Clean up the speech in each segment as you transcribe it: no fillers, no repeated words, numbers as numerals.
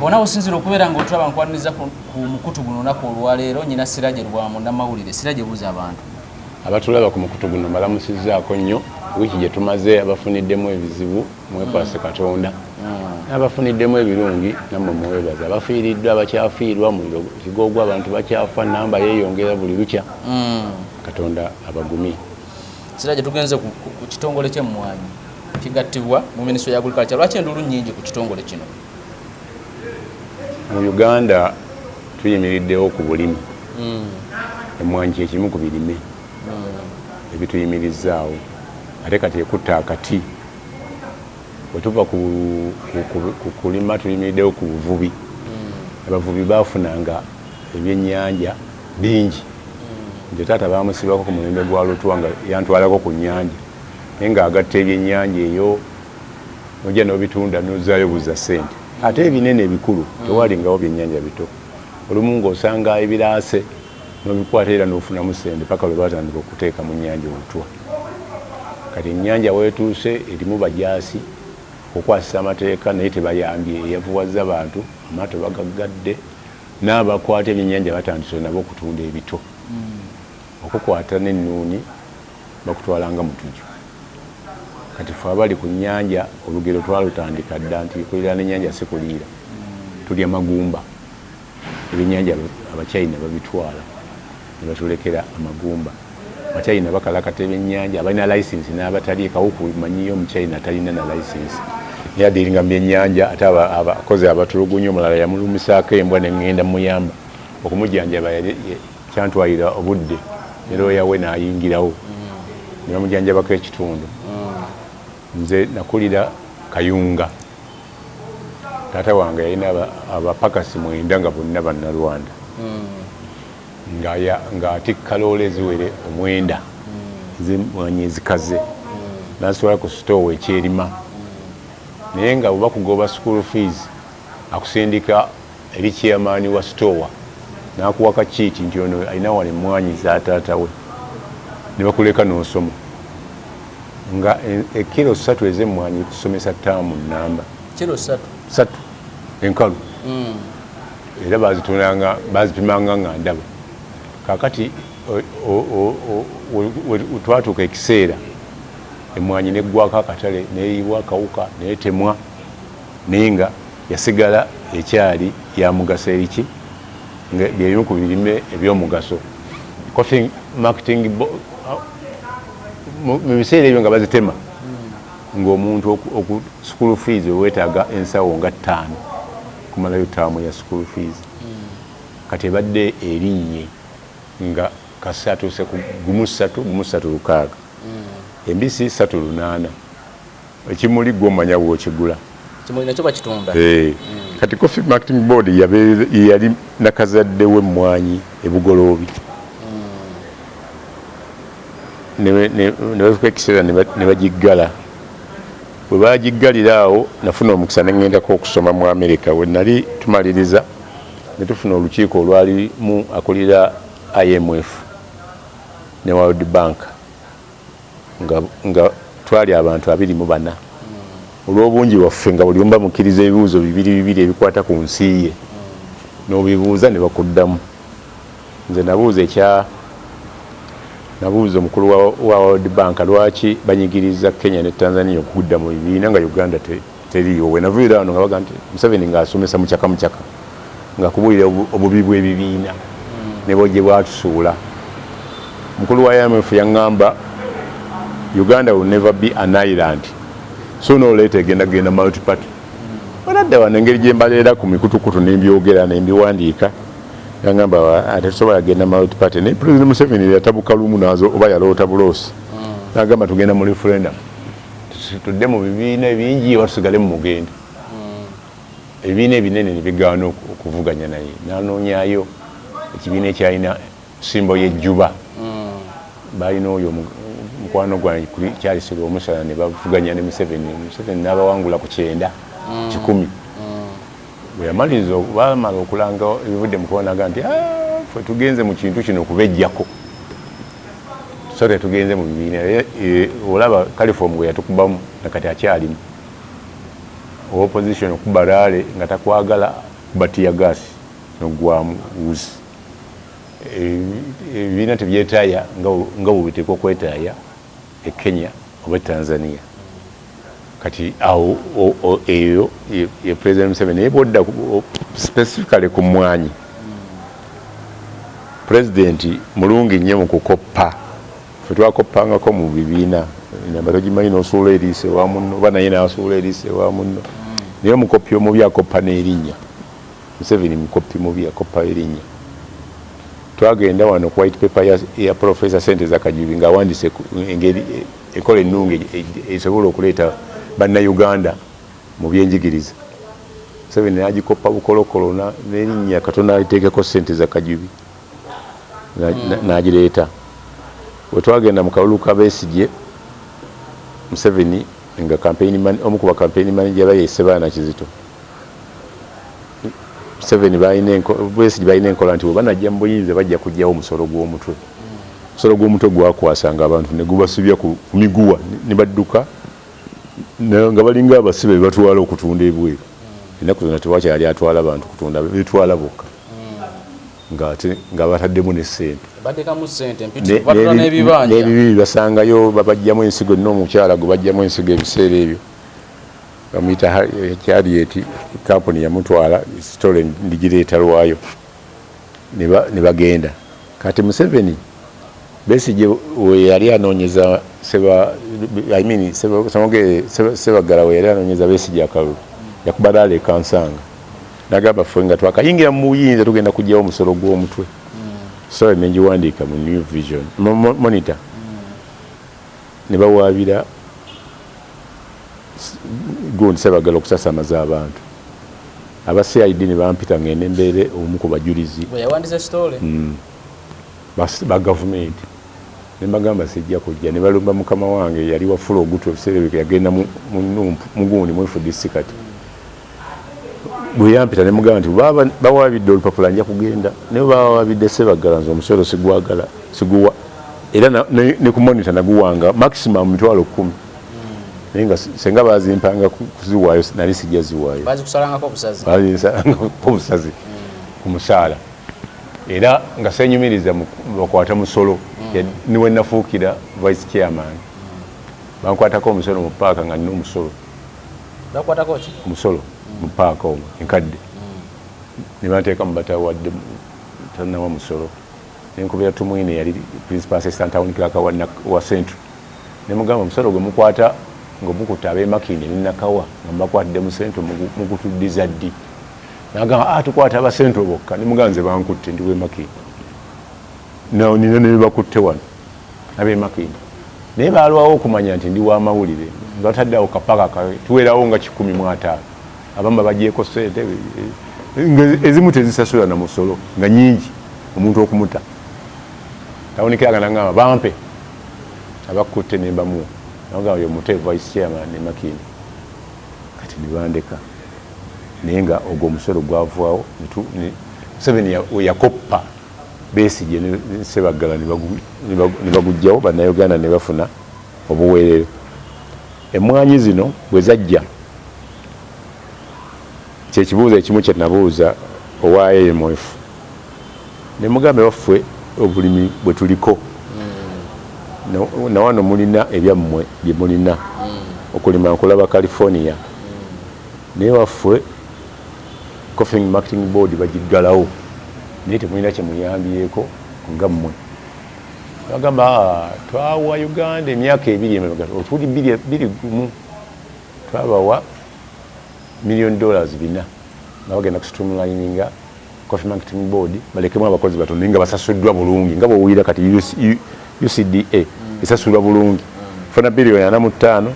wona osinzira okubeera ng'otulaba nkwaniriza ku mukutu guno olunaku olwaleero nyina Siraje Lubwama namawulire. Siraje buuza abantu abatulaba ku mukutu guno mbalamusizzaako nnyo. Wiiki gye tumaze abafuniddemu ebizibu mwekwase Katonda, n'abafuniddemu ebirungi nammwe mwebaza. Abafiiriddwa abakyafiirwa muliro kigoogwa, abantu bakyafa, namba yeeyongera buli lukya. Katonda abagumye. Siraje tugenze ku kitongole ky'emmwanyi kigattibwa mu minisitule ya agriculture. Lwaki endulu nnyingi ku kitongole kino? Mu Uganda tuyimiriddewo ku bulimi. Emmwanyi kye kimu ku birime ebituyimirizzaawo. Ate kati ekutta akati. Bwe tuva ku kulima tuyimiriddewo ku buvubi. Abavubi baafunanga ebyennyanja bingi. Nze taata baamusibako ku mulembe gwa Lutwa nga yantwalako ku nnyanja. Naye ng'agatta ebyennyanja eyo nojja n'obitunda n'ozaayo buza ssente. Ate ebinene ebikulu tewalingawo byennyanja bito. Olumu ng'osanga ebiraase n'obikwata era n'ofunamu ssente paka lwe baatandika okuteeka mu nnyanja Olutwa. Kati ennyanja weetuuse erimu bajaasi okukwasisa amateeka naye tebayambye, yavuwazza abantu, amaato bagaggadde, n'abakwata ebyennyanja batandise nabo okutunda ebito. Okukwata n'ennuuni bakutwalanga mu tujju. Kati ffe abali ku nnyanja olugero twalutandika dda nti kulira n'ennyanja si kuliira. Tulya magumba. Ebyennyanja Abachina babitwala ne batulekera amagumba. Abachina bakalakata ebyennyanja abalina license n'abatali kawuku manyiyo Omuchina talina na license. Yadiringa mu byennyanja ate abakozi abatulugunya omulala yamulumisaako embwa n'engenda muyamba okumujjanjaba kyantwalira obudde nero yawe n'ayingirawo ne bamujjanjabako ekitundu. Nze nakulira Kayunga. Taata wange yalina abapakasi 9 nga bonna bannalwanda. Ng'atikka loole eziwere 9 z'emmwanyi ezikaze. N'asitwala ku sitoowa ekyerima. Naye nga bwe bakugoba school fees akusindika eri chairman wa sitoowa n'akuwa kakiiti nti ono alina wano emmwanyi za taata we. Ne bakuleka n'osoma. Nga ekiro 3 ez'emmwanyi kusomesa ttaamu nnamba. Kiro 3 enkalu. Era bazipimanga nga ndaba. Kakati twatuuka ekiseera emmwanyi neggwako akatale neeyiwa akawuka neetemwa naye nga yasigala ekyali ya mugaso eriki byerimu ku birime eby'omugaso. Coffee marketing mu biseera ebyo nga bazitema ng'omuntu school fees weetaaga ensawo nga 5 kumalayo ttaamu ya school fees. Kati ebadde erinnye nga kasi atuuse ku 3 embisi 3 ekimuli gw'omanya bw'okigula. Kimuli nakyo bakitunda. Kati Coffee Marketing Board yali nakazadde w'emmwanyi ebugoloobi. Ne bafuka ekiseera ne bagiggala. Bwe baagiggalira awo nafuna omukisa ne ŋŋendako okusoma mu Amerika. We nali tumaliriza ne tufuna olukiiko olwalimu akulira IMF ne World Bank nga twali abantu 24. Olw'obungi waffe nga buli omu bamukkiriza ebibuuzo 2 ebikwata ku nsi ye n'obibuuza ne bakuddamu. Nze nabuuza omukulu wa World Bank lwaki banyigiriza Kenya ne Tanzania okudda mu bibiina nga Uganda teriyo. We navuira wano nga baga nti Museveni ng'asomesa mukyaka nga kubuulira obubi bw'ebibiina ne bw'ogye bwatusuula. Mukulu wa IMF yaŋŋamba Uganda will never be an island. Sooner or later genda multi-party. Wanadda wano engeri gye mbaleera ku mikutukutu n'embyogera n'embiwandiika yaŋŋamba ate tusobola genda multi-party. Naye President Museveni yatabuka lumu nazo oba yaloota buloosi. N'agamba tugenda mu referendum. Tudde mu bibiina ebingi watusigale mu mugenda. Ebibiina ebinene ne bigaana okuvuganya naye. N'anoonyaayo ekibiina ekyalina simbo y'ejjuba. Balina oyo mukwano gwange kyali Sirwa Omusala ne bavuganya ne Museveni n'abawangula ku 9 10. Bwe yamaliriza bamala okulanga ebivudde mu kubonaga nti ffe tugenze mu kintu kino okubejjako. So tetugenze mu bibiina. Olaba California gwe yatukubamu nakati akyalimu. Opposition okubalaale nga takwagala batiya gas nogwamu wuzi ebina tebyetaaya nga bwebiteekwa okwetaaya e Kenya oba Tanzania. Kati awo eyo ye President Museveni yebodda specifically ku mwanyi. President mulungi nnyo mu kukoppa. Ffe twakoppangako mu bibiina batogimanyi n'osuula eriise wa munno oba naye n'asuula eriise wa munno. Naye omukoppi omubi akoppa n'erinnya. Museveni mukoppi mubi akoppa erinnya. Twagenda wano ku white paper ya Professor Senteza Kajubi ng'awandiise engeri ekola ennungi esobola okuleeta bannayuganda mu byenjigiriza. Museveni n'agikoppa bukolokolo n'erinnya Katonda aliteekeko Senteza Kajubi n'agireeta. Bwe twagenda mu kalulu ka Besigye, Museveni nga omu ku ba campaign manager ba ye Sebaana Kizito. Museveni Besigye balina enkola nti bwe banajja mu buyinza bajja kujjawo omusolo gw'omutwe. Omusolo gw'omutwe gwakwasanga abantu ne gubasibya ku miguwa ne badduka nga balinga abasibe be batwala okutunda ebweru. Ennaku zonna tewakyali atwala abantu kutunda, betwala bokka nga bataddemu ne ssente. Bateekamu ssente mpiti batula n'ebibanja. N'ebibi basangayo babajjamu ensigo n'omukyala gwe bajjamu ensigo ebiseera ebyo. Bamuyita Harriet company yamutwala sitole ndigireeta lwayo ne bagenda. Kati Museveni Besigye we yali anoonyeza Sebagala we yali anoonyeza Besigye akalulu yakuba ddaala ekansanga n'agamba ffe nga twakayingira mu buyinza tugenda kujjawo omusolo gw'omutwe. So nengiwandiika mu New Vision Monitor ne bawaabira gundi Sebagala okusasamaza abantu. Aba CID ne bampita ngende mbeere omu ku bajulizi yawandiise sitole ba gavumenti ne mbagamba sijja kujja ne balumba mukama wange yali wafula ogutu ebiseera ebyo yagenda mu gundi mwefudisi kati. Bwe yampita ne mugamba nti bawaabidde olupapula nja kugenda naye bawaabidde Sebagala nze omusolo siguwa era ne ku monitor naguwanga maximum mitwalo 10. Naye nga senga bazimpanga kuziwaayo nali sijja ziwaayo. Bazikusalangako obusazi. Bazisalangako obusazi ku musaala. Era nga senyumiriza bakwata musolo niwe nafuukira vice chairman. Bankwatako omusolo mu paaka nga nina omusolo. Bakwatako ki? Omusolo mu paaka omwo enkadde. Ne banteeka mu batawadde tannawa musolo. Ne nkubira Tumwine yali principal assistant town clerk wa Central. Ne mugamba omusolo gwe mukwata ng'omukuta ab'emakinde ninakawa nga mbakwatidde mu Central mugutuddiza ddi. Nagamba tukwata aba Central bokka ne muganze bankutte ndi w'emakinde. Nina ne bakutte wano ab'emakinde. Naye baalwawo okumanya nti ndi wa mawulire nga bataddeawo kapaka tuweerawo nga 150. Abamba bagyeko ssente ezimu tezisasula na musolo nga nyingi omuntu okumuta. Tawunikiraga nangamba bampe abakutte ne mbamuwa. Nagamba yo mute vice chairman ne Makinde. Kati nibandeka. Naye nga ogwo omusolo gwavaawo Museveni yakoppa Besigye ne Sebagala ne bagujjawo bannayuganda ne bafuna obuweerero. Emmwanyi zino bwe zajja kyekibuuzo ekimu kye nabuuza owa AMF ne mugambe waffe obulimi bwe tuliko na wano mulina ebyammwe bye mulina okulima nkulaba California naye waffe Coffee Marketing Board bagiggalawo naye temulina kye muyambyeko nga mmwe. Bagamba twawa Uganda emyaka 2 emabega otuli 2 twabawa $1 million 4 nga bagenda kusitumulininga Coffee Marketing Board balekemu abakozi batono nga basasuddwa bulungi nga bwowulira kati UCDA esasulwa bulungi funa $1.45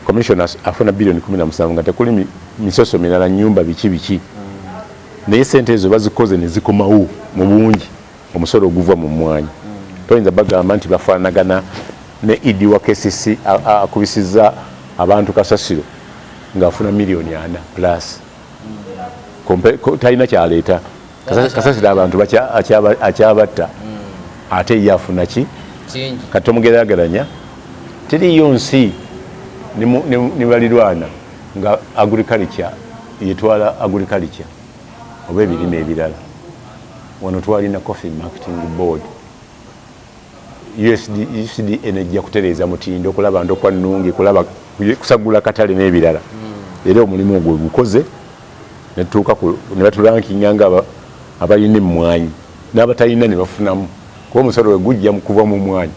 commissioners afuna $17 nga tekuli misoso mirala nyumba biki naye sente ezo bazikoze ne zikomawo mu bungi omusolo oguva mu mwanya. Toyinza bagamba nti bafaanagana ne Idi wa KCC akubisiza abantu kasasiro ng'afuna $4 million plus talina kyaleeta kasasiro abantu akyabatta ate ye afuna ki kati omugeraageranya teriyo nsi ne balirwana nga agriculture yetwala agriculture oba ebirime ebirala wano twalina coffee marketing board UCDA nejja kutereeza mutindo okulaba ndokwa nnungi kulaba kusagula katale n'ebirala era omulimu ogwo gukoze netuuka ne batulankinga nga abalina emmwanyi n'abatalina ne bafunamu kuba omusolo we gujja kuva mu mmwanyi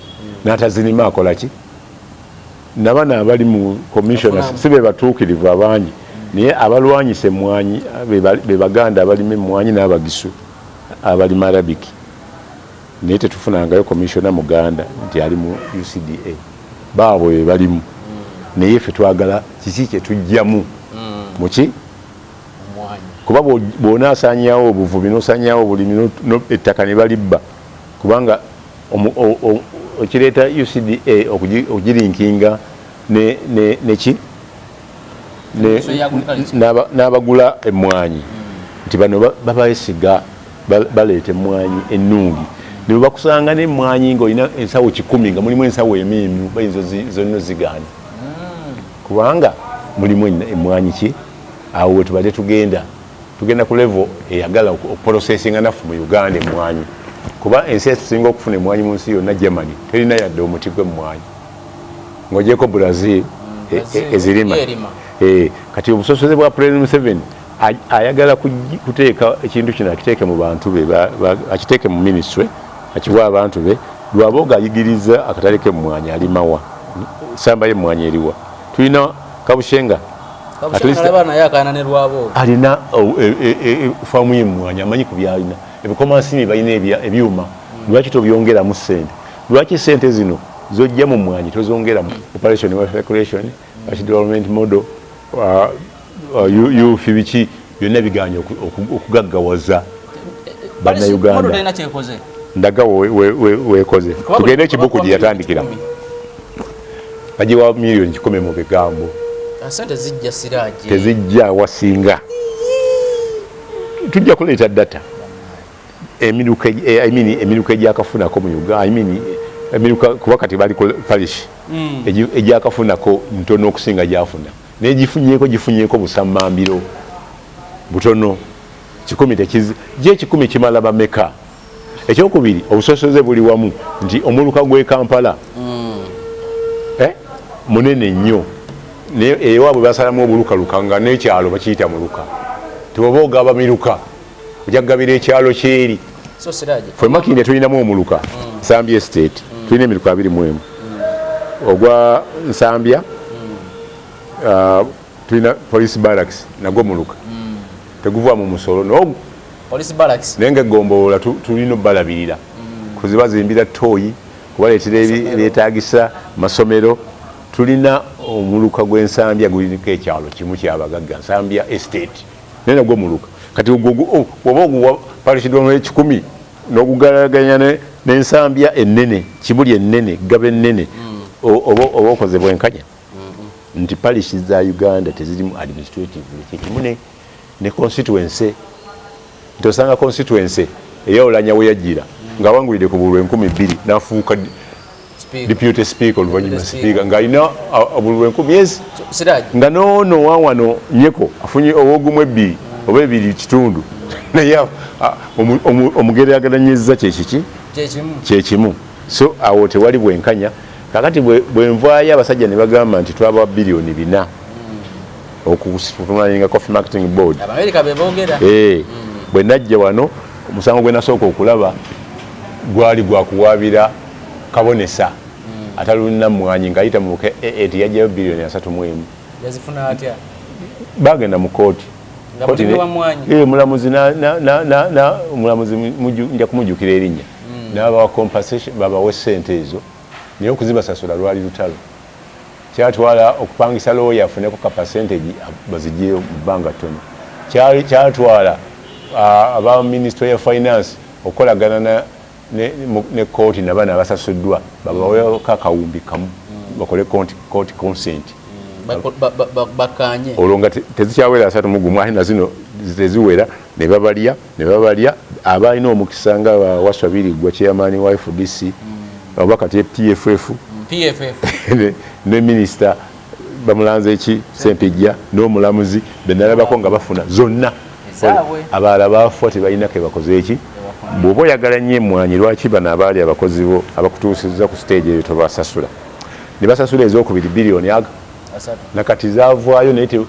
n'atazinima akola ki nabana abali mu commissioners si be batuukirivu abangi naye abalwanyisa emmwanyi be baganda abalima emmwanyi n'abagisu abalima arabiki naye tetufunangayo commissioner muganda nti ali mu UCDA baabo be balimu naye ffe twagala kiki kye tujjamu muki kuba bw'onaasaanyawo obuvubi n'osaanyawo obulimi ettaka ne balibba kubanga okireeta UCDA okugirinkinga neki n'abagula emmwanyi nti bano babayesiga baleeta emmwanyi ennungi ne bakusanga n'emmwanyi ng'olina ensawo 100 nga mulimu ensawo emimu bayinza zonna zigaana kubanga mulimu emmwanyi ki awo we tubadde tugenda ku level eyagala okuprocessinga naffe mu Uganda emmwanyi kuba ensi etusinga okufuna emmwanyi mu nsi yonna Germany terina yadde omuti gw'emmwanyi ng'ogyeko Brazil ezirima kati obusosoze bwa President Museveni ayagala kuteeka ekintu kino akiteeke mu bantu be akiteeke mu minisitule akiwa abantu be lwaboga ayigiriza akatale k'emmwanyi alimawa samba y'emmwanyi eriwa tulina kabushenga alina faamu y'emmwanyi amanyi ku byalina ebikomansiimi balina ebyuma lwaki tobyongeramu ssente lwaki ssente zino zojja mu mmwanyi tozongera mu operation recreation development model yufi biki byonna biganya okugaggawaza bannayuganda ndaga wekoze tugende ekibuku gye yatandikira bagiwa milioni 10 mu bigambo tezijja wasinga tujja kuleeta data emiruka egyakafunako mu Uganda emiruka kuba kati bali parish egyakafunako ntono okusinga gyafuna naye gifunyeeko busammambiro butono 10 10 kimala bameka ekyokubiri obusosoze buli wamu nti omuluka gw'e Kampala munene nnyo ewaabwe basalamu obulukaluka nga n'ekyalo bakiyita muluka tebwoba ogaba miruka ojja kugabira ekyalo kyeri ffe Makindye tulinamu omuluka Nsambya estate tulina emiruka 21 ogwa Nsambya tulina police barracks nagwo muluka teguvaamu musolo n'ogwo naye nga egombolola tulina obbalabirira kuzibazimbira tooyi kubaleetera ebyetaagisa masomero tulina omuluka gw'Ensambya gulinako ekyalo kimu kyabagagga Nsambya estate naye nagwo muluka kati oba oguwa parishidwa 10 n'ogugalaganya n'Ensambya ennene Kibuli ennene Gaba ennene oba okoze bwenkanya nti parishi za Uganda tezirimu administrative kyekimu ne constituency ntosanga constituency eyawulanya we yajjira ng'awangulidde ku bululu 20,000 n'afuuka deputy speaker oluvannyuma speaker ng'alina obululu 10,000 nga noono wawano nyeko afunye owogumu 2 oba 2.5 naye omugeraageranyizza kyekimu so awo tewali bwenkanya kakati bwenvaayo abasajja ne bagamba nti twaba bilioni 4 okufunaninga coffee marketing board bwe najja wano omusango gwe nasooka okulaba gwali gwakuwaabira kabonesa atalulina mmwanyi ng'ayita mu buke yajjayo bilioni 3.1 bagenda mu kooti mulamuzi nja kumujjukira erinnya n'abawa compensation babawe ssente ezo naye okuzibasasula lwali lutalo kyatwala okupangisa looya afuneko ka percentage bazigyeyo mu bbanga ttono kyatwala aba ministry ya finance okolagana ne kooti nabana abasasuddwa babaweyo kakawumbi kamu bakole court consent bakanye olwo nga tezikyawera 3 ate nazino teziwera ne babalya abalina omukisa nga waswabiri gwa chairman wa FDC oba kati PFF ne minister bamulanze eki Sempijja n'omulamuzi benalabako nga bafuna zonna abalala bafa tebalina ke bakoze eki bw'oba oyagala nnyo emmwanyi lwaki bano abaali abakozi bo abakutuusizza ku stage eyo tobasasula ne basasula ez'okubiri biliyoni aga nakati zaavaayo naye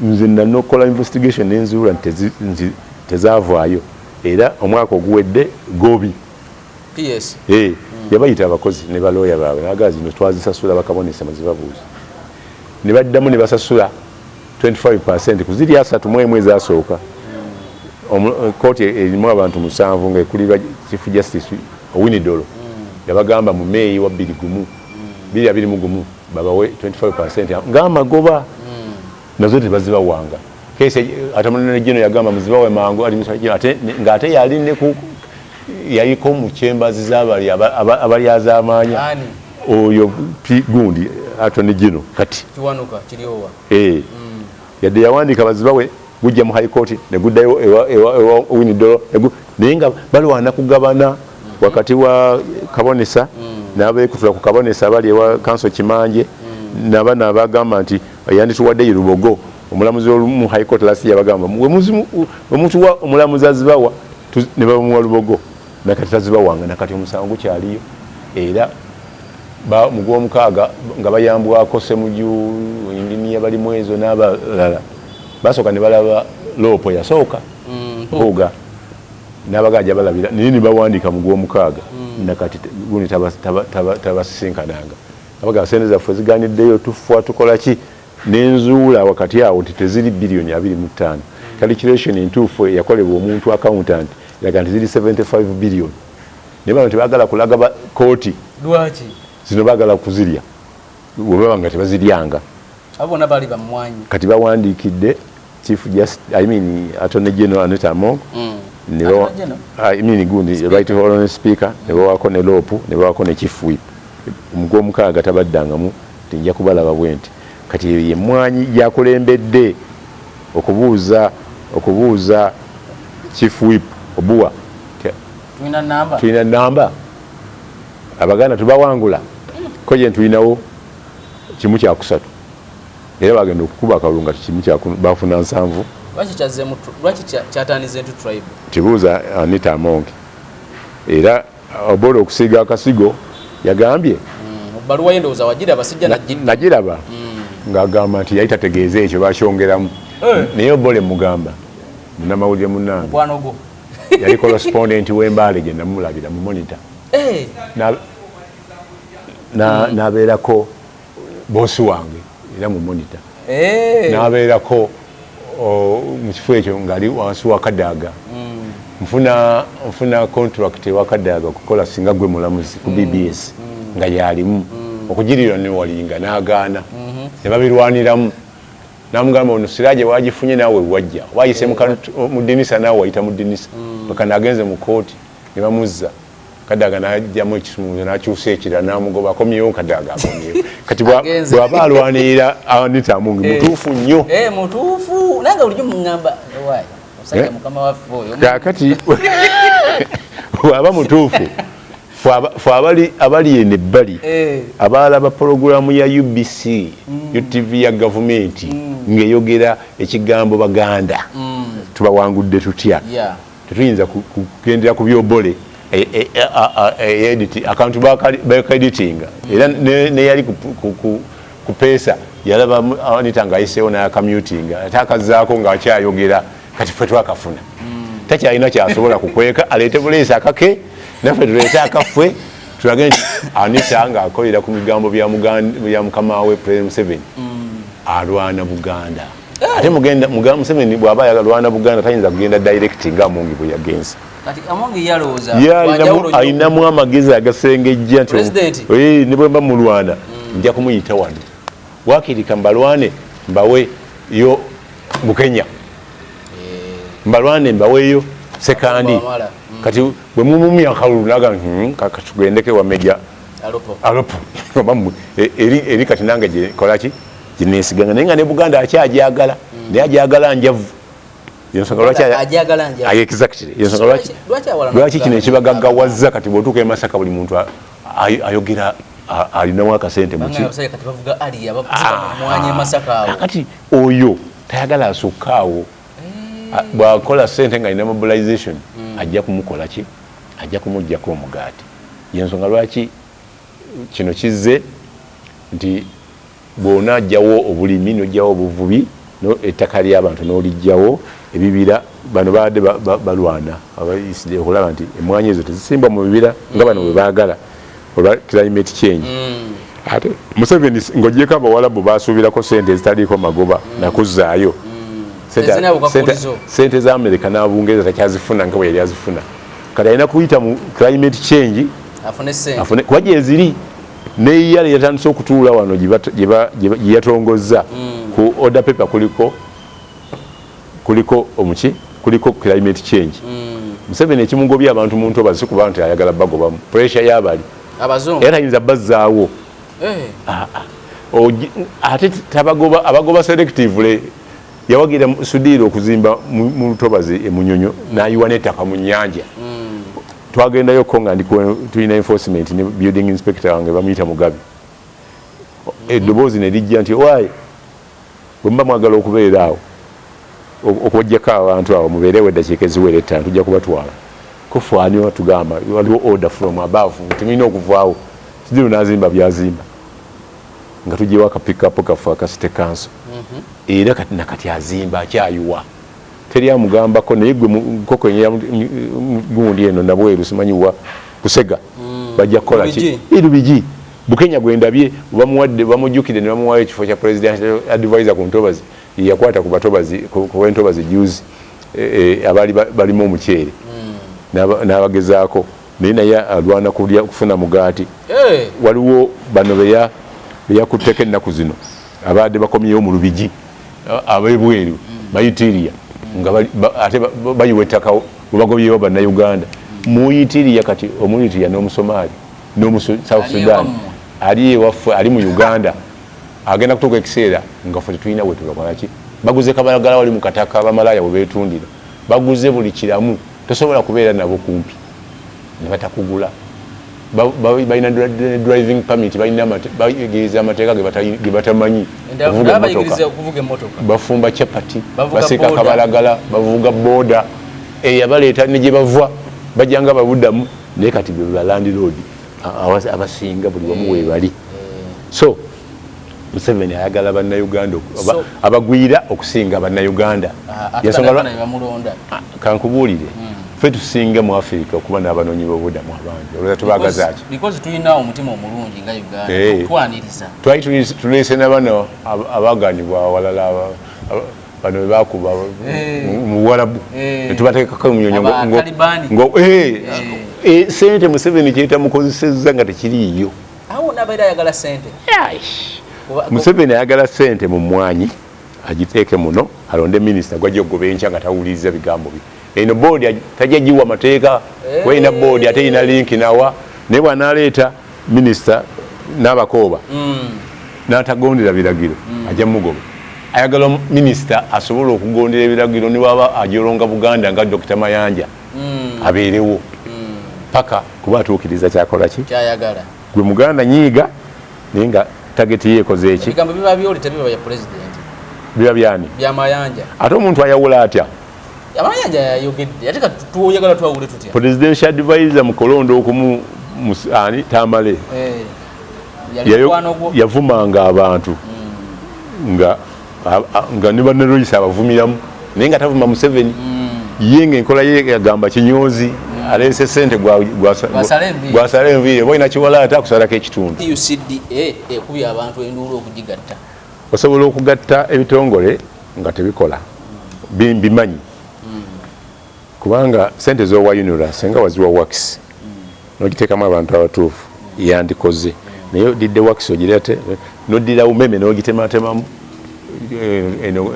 nze nanokukola investigation nenzuula nti tezaavaayo era omwaka oguwedde gobi yabayita abakozi ne balooya baabwe nagaa zino twazisasula bakabonesa mazibabuuza ne baddamu ne basasula 25% ku ziri 31 ezasooka kooti erimu abantu 7 ngaekuli chief justice Owinidolo yabagamba mu Meeyi wa 2021 babawe 25% ng'amagoba nazo tebazibawanga kese ate munene gino yagamba muzibawe mangu ali musajja ate ng'ate yaliko mu chembazi z'abali abali azamanya oyo gundi atone gino kati kiwanuka kiriowa yadde yawandika bazibawe gujja mu high court ne guddayo ewa Owinidolo naye nga balwana kugabana wakati wa kabonesa n'abeekutula ku kabonesa abali ewa kanso Kimanje n'abana abagamba nti yandituwadde Lubogo omulamuzi mu high court lasi yabagamba omuntu wa omulamuzi azibawa ne bamuwa Lubogo nakati tazibawanga nakati omusango kyaliyo era mu gw'omukaaga nga bayambwako Semuju indini yabali mwezo n'abalala basooka ne balaba loopo yasooka mpuuga n'abagajja balabira nini bawandika mu gw'omukaaga nakati guni tabasisinkananga abaga sente zaffe ziganiddeyo tufa tukola ki n'enzuula wakati awo nti teziri biliyoni 25 calculation entuufu yakolebwa omuntu accountant yaga nti ziri 75 biliyoni ne bano tebagala kulaga kooti lwaki zino bagala kuzirya bwebaba nga tebaziryanga abona bali bamwanyi kati bawandikidde chief justice attorney general Anita Among gundi right honorable speaker ne bawako ne lopu ne bawako ne chief whip omugwa omukaaga tabaddangamu tinja kubalaba bwenti kati ye mwanyi yakulembedde okubuuza chief whip Obuwa tulina namba abaganda tubawangula ko je tulinawo kimu kya kusatu era bagenda okukuba akalunga kimu kya bafuna 7 lwaki kyataniza entu tribe kibuuza Anita Among era obola okusiga akasigo yagambye baluwa yendowooza wagira basijja nagiraba ng'agamba nti yali tategeeze ekyo bakyongeramu naye obola emugamba munnamawulire munnange mukwanogo yali correspondent w'Embale gye namulabira mu monitor n'abeerako boosi wange era mu monitor n'abeerako mu kifo ekyo ng'ali wansi wa Kadaaga nfuna contract ewa Kadaaga okukola singa gwe mulamuzi ku BBS nga yalimu okugirira ne walinga n'agaana ne babirwaniramu namugamba ono Siraje wagifunye naawe wajja wayise mu dinisa naawe wayita mu dinisa bakana agenze mu kooti ne bamuzza Kadaaga n'ajjamu ekisumuuzo n'akyusa ekira n'amugoba akomyewo Kadaaga akomyewo kati bw'aba alwanirira Anita Among mutuufu nnyo mutuufu nange bulijjo muŋŋamba wayi omusajja mukama waffe oyo kakati bw'aba mutuufu fe abali eno ebbali abalaba porogulamu ya UBC UTV ya gavumenti ng'eyogera ekigambo baganda tubawangudde tutya tetuyinza kugendera ku byobole akantu bakeditinga era neyali ku peesa yalaba Anita ng'ayiseewo n'akamutinga ate akazaako ng'akyayogera kati ffe twakafuna takyalina kyasobola kukweka aleete buleesi akake naffe tuleete akaffe tulage nti Anita ng'akolera ku bigambo bya mukama we President Museveni alwana Buganda ate Museveni bw'aba alwana Buganda tayinza kugenda direct nga Amongi bwe yagenze alinamu amagezi agasengejja nti ne bwe mba mulwana nja kumuyita wano wakirika mbalwane mbawe yo Bukenya mbalwane mbaweyo sekandi kati bwe mumumya akalulu naga katugendeke wa meja alopo eri kati nange gye kolaki ginesiganga naye nga ne Buganda akyajagala naye ajagala njavu lwaki kino ekibagaggawaza kati bw'otuuka e Masaka buli muntu ayogera alinamu akasente muki kati oyo tayagala asukkaawo bw'akola ssente nga alina mobilization ajja kumukola ki ajja kumuggyako omugaati yensonga lwaki kino kizze nti bw'ona ajjawo obulimi n'ojjawo obuvubi ettaka ly'abantu n'olijjawo ebibira bano baadde balwana aba UCDA okulaba nti emmwanyi ezo tezisimbwa mu bibira nga bano bwe baagala olwa climate change. Ate Museveni ng'ogyeko abawalabu baasuubirako ssente ezitaliiko magoba nakuzzaayo ssente za Amerika n'Abungereza takyazifuna nga bwe yali azifuna kati alina kuyita mu climate change afune kuba gyeziri neeyale yatandise okutuula wano gye yatongozza ku order paper kuliko omuki kuliko climate change. Museveni ekimugobya abantu mu ntobazi si kuba nti ayagala bagobamu pressure y'abali abazungu era ayinza bazzaawo ate abagoba selectively yawagira Sudiira okuzimba mu ntobazi emunyonyo n'ayiwa n'ettaka mu nnyanja. Twagendayo ko nga tulina enforcement ne building inspector wange bamuyita Mugabi eddoboozi ne lijja nti waayi bwe muba mwagala okubeera awo okujjako abantu abo mubeerewo eddakiika eziwera 5 tujja kubatwala kufaaniwa tugamba waliwo order from above temulina okuvaawo Sudiira n'azimba byazimba nga tugiwa akapikapu kafe akasite kanso era kati nakati azimba akyayiwa teri amugambako naye gwe nkoko gundi eno nabweru simanyiwa kusega bajja kukola ki bigi Bukenya gwendabye bamujjukire ne bamuwayo ekifo kya presidential advisor ku ntobazi yakwata ku batobazi ku ntobazi juzi abali balimu omukyere n'abagezaako naye alwana kufuna mugaati waliwo bano beyakutteko ennaku zino abadde bakomyewo mu Lubigi ab'ebweru bayitiriya nga ate bayiwa ettaka webagobyewo bannayuganda muyitiriya kati omuyitiriya n'omusomaali South Sudan ali ewaffe ali mu Uganda agenda kutuuka ekiseera nga ffe tetulina wetugakolaki baguze kabalagala wali mu kataka abamalaaya we beetundira baguze buli kiramu tosobola kubeera nabo kumpi ne batakugula balina driving permit bayigiza amateeka ge batamanyi okuvuga emmotoka bafumba chapati basika kabalagala bavuga boda eyabaleeta ne gye bava bajjanga babuddamu naye kati be balandiroodi abasinga buli wamu weebali so Museveni ayagala bannayuganda abagwira okusinga bannayuganda kankubuulire ffe tusinga mu Africa okuba n'abanoonyi b'obubudamu abangi olweza tubagaza ki because tulina omutima omulungi nga Uganda okwaniriza twali tuleese na bano abaganibwa awalala bano bwe bakuba mu Warabu ne tubateekako omunyonyo sente Museveni kyetamukozesezza nga tekiriiyo awo nabaera ayagala sente Museveni ayagala sente mu mmwanyi agiteeke muno alonde minisita gwajja okugoba enkya nga tawuliriza bigambo bye eno boodi tajja giwa mateeka weina boodi ate ina linki nawa naye bw'anaaleeta minisita n'abakooba n'atagondera biragiro ajja mugoba ayagala minisita asobola okugondera ebiragiro ne bwaba ajolonga Buganda nga Dr. Mayanja abeerewo paka kuba atuukiriza kyakola ki kyayagala gwe Muganda nyiiga naye nga tageti yeekoze eki ebigambo biba byolita biba bya president biba byani bya Mayanja ate omuntu ayawula atya Mayanja yayogedde ate tuyagala twawule tutya presidential advisor mu kolondo okumu ani Tamale yavumanga abantu nga ne banneroyisa abavumiramu naye nga tavuma Museveni ye ng'enkola ye yagamba kinyoozi aleese ssente gwasala enviiri oba olina kiwala ate akusalako ekitundu. UCDA ekubye abantu enduulu okugigatta. Osobola okugatta ebitongole nga tebikola bimanyi kubanga ssente z'owa UNRA senga waziwa wax n'ogiteekamu abantu abatuufu yandikoze naye odidde wax ogirate n'oddira umeme n'ogitematemamu eno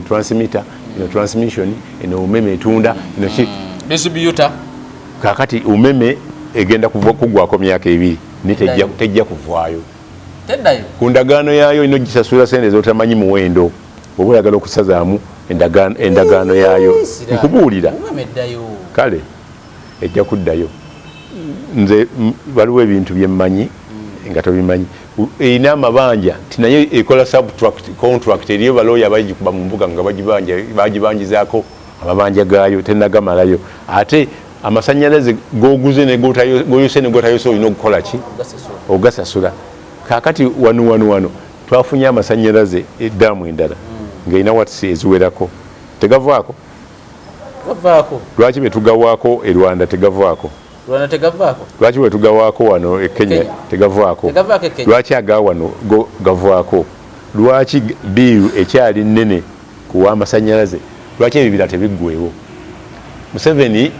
transmitter eno transmission eno umeme etunda eno ki distributor kakati umeme egenda kugwako myaka 2 tejja kuvaayo teddayo ku ndagaano yaayo ino gisasula sente zotamanyi muwendo oba oyagala okusazaamu endagaano yaayo nkubuulira kale ejja kuddayo nze waliwo ebintu byemmanyi nga tobimanyi erina amabanja ti naye ekola contract eriyo balooya bagikuba mu mbuga nga bagibanjizaako amabanja gaayo tenagamalayo ate amasannyalaze goguze goyose ne gotayose olina okukola ki ogasasula kakati wano twafunye amasannyalaze eddaamu endala ng'erina watisi eziwerako tegavaako lwaki betugawaako e Rwanda tegavaako lwaki wetugawaako wano e Kenya tegavaako lwaki aga wano gavaako lwaki biiru ekyali nnene kuwa amasannyalaze lwaki ebibira tebiggwewo Museveni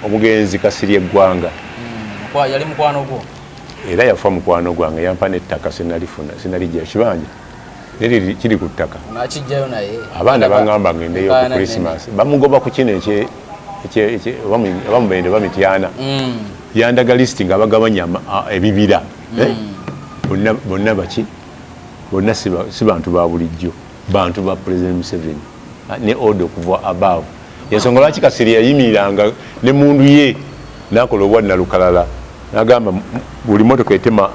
omugenzi kasirye eggwanga yali mukwano gwo era yafa mukwano gwange yampa n'ettaka sinalijja ekibanja neri kiri ku ttaka abaana baŋŋamba ngendeyo ku Christmas bamugoba ku kino bamubende bamityana yandaga lisiti nga bagabanya ebibira bonna baki bonna si bantu ba bulijjo bantu ba President Museveni ne order okuva above yensonga lwaki Kasirye yayimiriranga ne mundu ye nakola obwanna lukalala nagamba buli motoka etema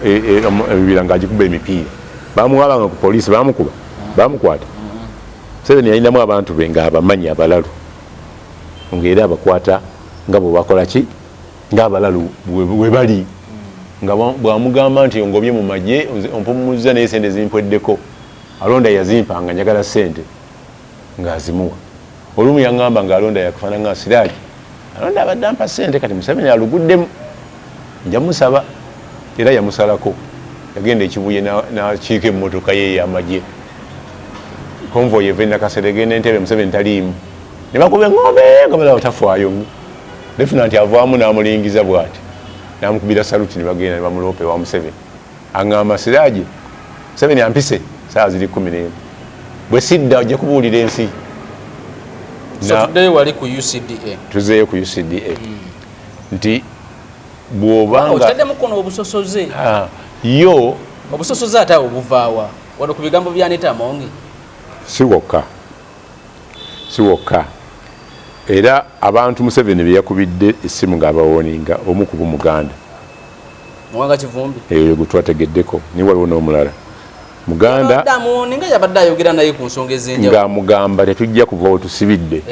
ebibira nga agikuba emipiira bamuwabanga ku poliisi bamukuba bamukwata Museveni yalinamu abantu be nga abamanyi abalalu ng'era abakwata nga bwe bakola ki ng'abalalu bwe bali nga bwamugamba nti ngobye mu magye ompumuzza naye sente zimpweddeko alonda yazimpanga njagala sente ng'azimuwa olumu yaŋŋamba ng'alonda yakufana nga Siraje alonda abadde ampa sente kati Museveni aluguddemu njamusaba era yamusalako yagenda ekibuye n'akiika emmotoka ye ey'amagye konvoyi eva Nakaserege n'entebe Museveni taliimu ne bakuba eŋŋombe nga balaba tafaayo nefuna nti avaamu n'amulingiza bw'ati n'amukubira saluti ne bagenda ne bamuloopa ewa Museveni aŋŋamba Siraje Museveni ampise saawa ziri 11 bwe sidda ojja kubuulira ensi tuzeeyo ku UCDA nti bw'obanga yo obusosoze ate obuvaawa wano ku bigambo bya Anita Amongi si wokka era abantu Museveni be yakubidde essimu ng'abawoninga omu ku Bumuganda Mwanga Kivumbi gwe twategeddeko ni waliwo n'omulala Muganda nga yabadde ayogera naye ku nsonga ez'enjawulo ng'amugamba tetujja kuvawo tusibidde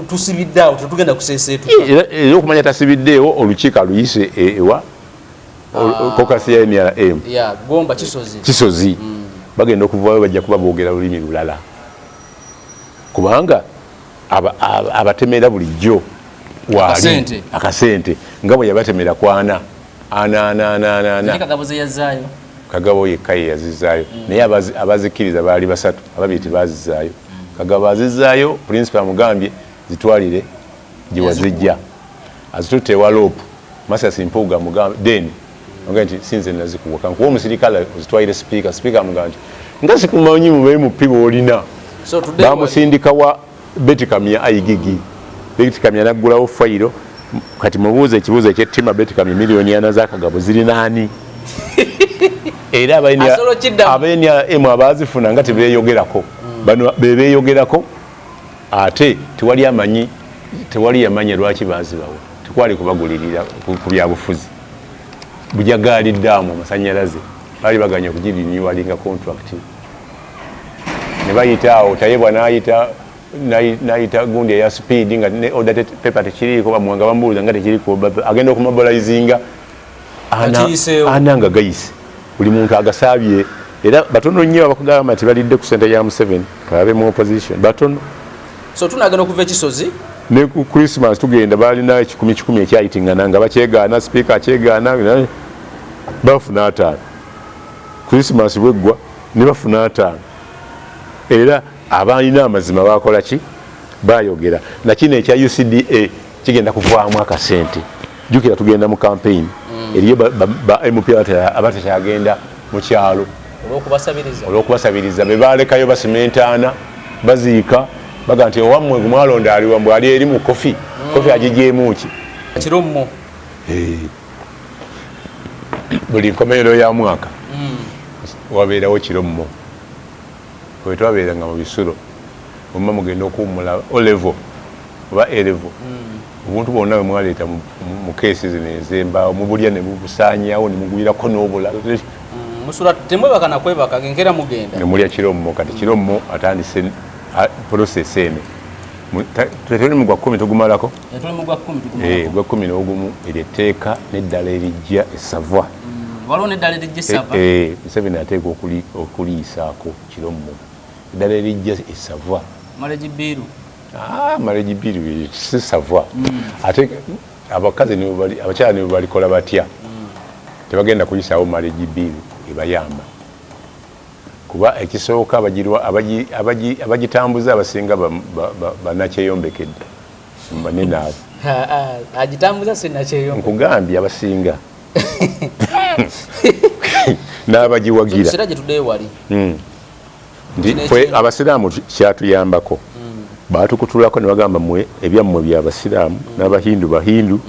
tusibidde awo tetugenda kuseeseetuka era okumanya tasibiddeewo olukiiko aluyise ewa kokasi ya NRM Gomba Kisozi bagenda okuvayo bajja kuba boogera lulimi lulala kubanga abatemera bulijjo wali akasente nga bwe yabatemera kwana Kagabo yekka ye yazizaayo naye abazikiriza baali basatu ababiri tebazizaayo Kagabo azizaayo principal amugambye zitwalire gye wazijja azitutte ewa loopu Masasi Mpuuga amugambye deni nti sinze nazikuwa kankuwa omusirikale ozitwalire sipiika amugambye nga sikumanyi mubeere mu pibo olina bamusindika wa Betikamya ayigigi Betikamya naggulawo fayiro kati mubuuze ekibuuzo ekyettima Betikamya miliyoni 4 za Kagabo ziri naani era abaNRM abazifuna nga tebeeyogerako bano bebeeyogerako ate tewali yamanya lwaki bazibawo tekwali kubagulirira ku byabufuzi bujagaaliddamu amasannyalaze baali baganya okugirinyuwalinga contract ne bayitaawo tayebwa n'ayita gundi eya speed nga ne order paper tekiriiko bamuwanga bamubuuza nga tekiriko agenda okumobilizinga ananga gayise buli muntu agasaabye era batono nnyo abakugamba nti balidde ku ssente ya Museveni babe mu opposition batono tunagenda okuva ekisozi ne ku Christmas tugenda balina 10 ekyayitingana nga bakyegaana speaker akyegaana bafuna 5 Christmas bweggwa ne bafuna 5 era abalina amazima bakola ki bayogera nakino ekya UCDA kigenda kuvaamu akasente jukira tugenda mu campaign eriyo ba MP abatakyagenda mu kyalo olw'okubasabiriza be balekayo basimentaana baziika baga nti owammwe gwalonda aliwambwe ali eri mu kofi agigyemu ki kirommo buli nkomerero ya mwaka wabeerawo kirommo bwe twabeeranga mu bisulo omuma mugenda okuwummula olevo oba erevo obuntu bwonna bwe mwaleeta mu keesi zino ez'embaawo mubulya ne mubusaanyawo ne mugwirako n'obula musula temwebaka na kwebaka genkera mugenda ne mulya kirommo kati kirommo atandise process eno tetuli mu gwa 10 tugumalako gwa 10 n'ogumu eryetteeka n'eddala erijja esavwa waliwo n'eddala erijja esavwa Museveni ateeka okuliisaako kirommo eddala erijja esavwa maleji biiru maleji biiru si savwa ate abakazi abakyala nibo balikola batya tebagenda kuyisaawo maleji biiru ebayamba kuba ekisooka abagitambuza abasinga banakyeyombekedde banene abo agitambuza sinnakyeyombe nkugambye abasinga n'abagiwagira Siraje tudde wali ndi fwe abasiraamu kyatuyambako batukutulako ne bagamba mwe ebyammwe by'abasiraamu n'abahindu bahindu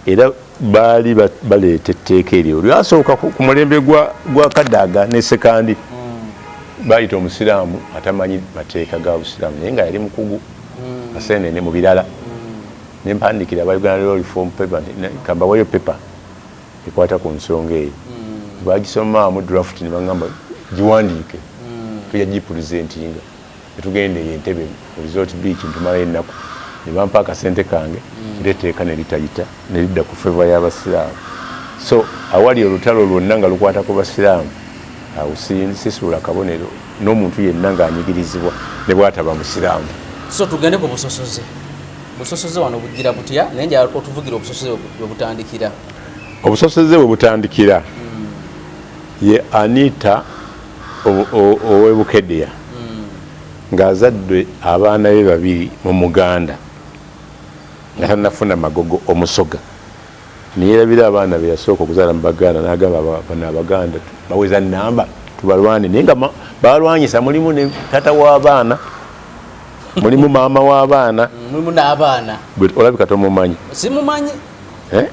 era baali baleeta etteeka eryo lyasooka ku mulembe gwa Kadaga ne Sekandi bayita omusiraamu atamanyi mateeka ga busiraamu naye nga yali mukugu aseenene mu birala nempandikira Uganda Reform paper kambawayo paper ekwata ku nsonga eyo bagisomaamu draft ne bagamba giwandiike tuja gipresentinga netugenda Entebbe Resort Beach ntumalayo ennaku ne bampa akasente kange ereteeka ne litayita ne lidda ku favor y'abasiraamu so awali olutalo lwonna nga lukwata ku basiraamu awo sisuula kabonero n'omuntu yenna ng'anyigirizibwa ne bw'ataba musiraamu. So tugende ku busosoze wano bugira butya naye njala otuvugira obusosoze bwe butandikira. Obusosoze bwe butandikira ye Anita ow'Ebukedeya ng'azadde abaana be babiri mu Muganda nga tannafuna magogo omusoga niyerabira abaana be yasooka okuzaala mu Baganda n'agamba bano Abaganda baweza nnamba tubalwane naye nga balwanyisa mulimu ne tata w'abaana mulimu maama w'abaana mulimu n'abaana olabika tomumanyi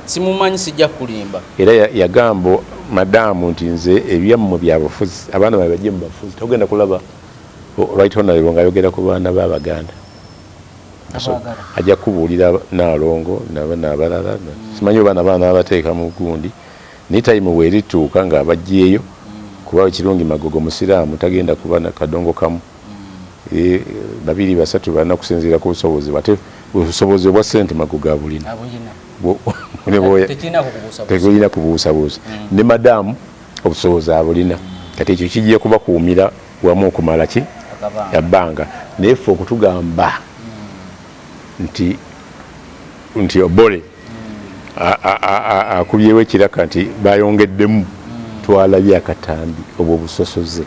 simumanyi sijja kulimba era yagamba madamu nti nze ebyammwe byabufuzi abaana babe bajje mu bafuzi togenda kulaba right honorable ng'ayogera ku baana b'Abaganda ajja kubuulira Naalongo n'abalala simanyi oba n'abaana abateeka mu gundi naye tayimu bwerituuka ng'abajjeeyo kuba ekirungi magogo musiraamu tagenda kuba na kadongo kamu babiri basatu balina kusinziira ku busobozi bate obusobozi obwa ssente magogo abulina tegulina kubuusabuusa ne madamu obusobozi abulina kati ekyo kijja kubakuumira wamu okumala ki ebbanga naye ffe okutugamba nti obole akubyewo ekiraka nti bayongeddemu twalabye akatambi obwo busosoze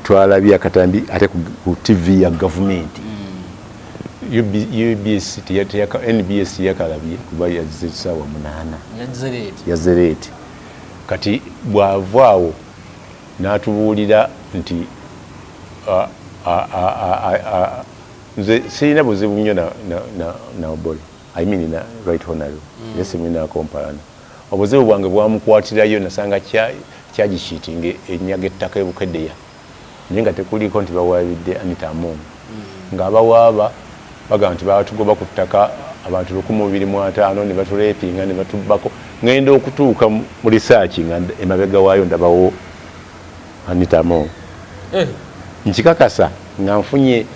twalabye akatambi ate ku TV ya gavumenti NBS yakalabye kuba yazze ssaawa 8 yazereeti kati bw'avaawo n'atubuulira nti nze sirina buzibu nnyo na Obole na right honorable yes mina kompana obuzibu bwange bwamukwatirayo nasanga kyagishiitinga ennyaga ettaka Ebukedeya naye nga tekuliko nti bawabidde Anita Amongo ng'abawaaba bagamba nti batugoba ku ttaka abantu 250 ne batuleepinga ne batubbako ngenda okutuuka mu research nga emabegga waayo ndabawo Anita Amongo nkikakasa nga nfunye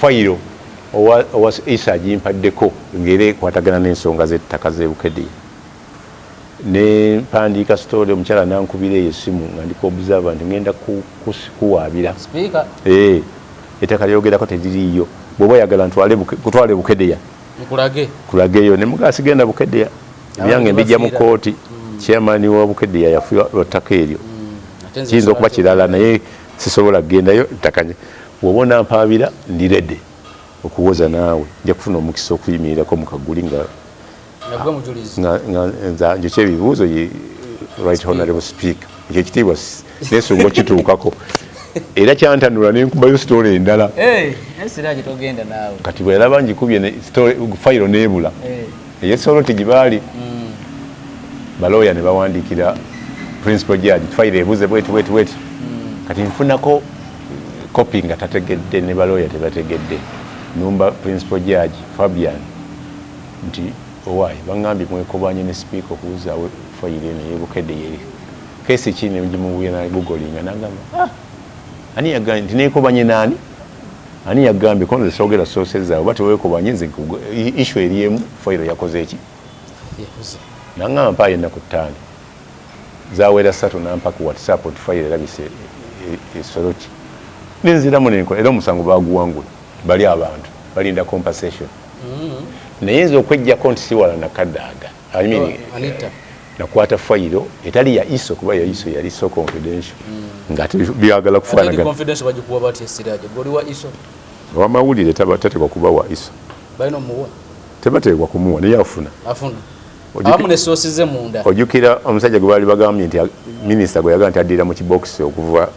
fayiro owa Isa agimpaddeko ng'era ekwatagana n'ensonga z'ettaka z'Ebukedeya ne mpandiika story omukyala nankubira eyo essimu nga ndiko observer nti ngenda kuwaabira ettaka lyogerako teririiyo bw'oba oyagala kutwala Bukedeya kulageyo ne mugasi genda Bukedeya ebyange mbijja mu kooti chairman wa Bukedeya yafuya ttaka eryo kiyinza okuba kirala naye sisobola kugendayo ttaka bw'oba mpaabira ndirede okuwoza naawe nja kufuna omukisa okuyimirirako mu kaguli nga njo kyebibuuzo right honorable speaker ekyo ekitiibwa nesunga okituukako era kyantanula nenkubayo sitole endala kati bweraba ngikubye fayiro neebula eyesolo tegibaali balooya ne bawandiikira principal judge fayiro ebuze bweti kati nfunako kopi nga tategedde ne balooya tebategedde numba principal judge Fabian nti owai bangambye mwekobanye ne speaker okuuzawe fayile eno yebukedde yeri kesi kine mjimubuye na googling nagamba ani yagambye nti nekobanye nani ani yagambye konze sogera sources zawe bati wekobanye nze issue eriemu fayile yakoze eki nangamba mpaye na kutani zawera satu nampa ku WhatsApp fayile labise esoroti nenzira munenko era musango baguwangula bali abantu balinda compensation naye okwejja konti siwala nakadaga I mean Anita nakwata fayilo etali ya iso kuba ya iso yali so confidential ngati byagala kufanagana confidential bajikuwa bati Siraje goli wa iso wamawulire tate kwa kuba wa iso baino muwa tebate kwa kumuwa ne yafuna afuna abamu ne sources ze munda ojukira omusajja gwe bali bagambye nti minister gwe yagamba nti adira mu kibox okuva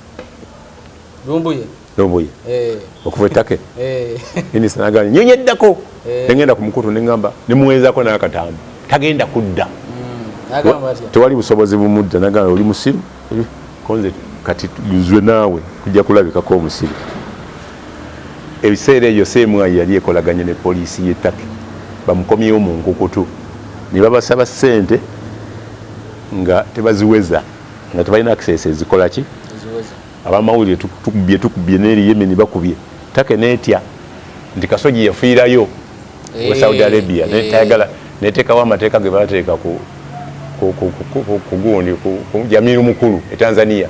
Lumbuye okuva ettake minister nagambye nyonyeddako ngenda ku mukutu nengamba nemuwezako n'akatambo tagenda kudda tewali busobozi bumudda nagamba oli musiru konze kati yuzwe naawe kujja kulabikako omusiru ebiseera ebyo seemwayi yali ekolaganye ne poliisi y'ettake bamukomyewo mu nkukutu ne babasaba ssente nga tebaziweza nga tebalina access ezikola ki abamawulire tukubye n'eri Yemen bakubye ttake n'etya nti Kasoji yafiirayo wa Saudi Arabia netayagala neteekawo amateeka ge bateeka ku gundi ku Jamiru mukulu e Tanzania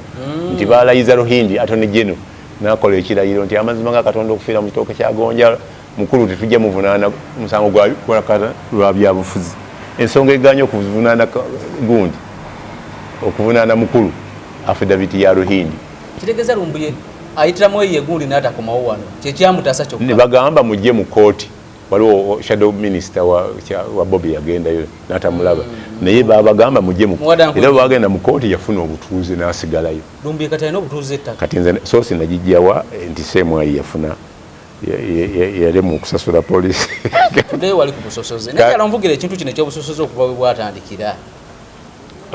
nti balayiza Rohindi Attorney General nakola ekirayiro nti amazima nga Katonda okufiira mu kitooke kya Gonja mukulu tetujja muvunaana musango gwa byabufuzi ensonga eganya okuvunaana gundi okuvunaana mukulu affidavit ya Rohindi kitegeza Lumbuye ayitiramu ye gundi n'atakomawo wano kyekyamutasa kyokka ne bagamba mujje mu kooti waliwo shadow minister wa Bobby yagendayo natamulaba naye babagamba mujje mu era bagenda mu kooti yafuna obutuuze n'asigalayo Lumbuye kati alina obutuuze ettaka kati nze sosi nagijjawa nti seemwayi yafuna yali mu kusasula poliisi naye wali ku busosoze naye alamvugira ekintu kino ekyobusosoze okuva we bwatandikira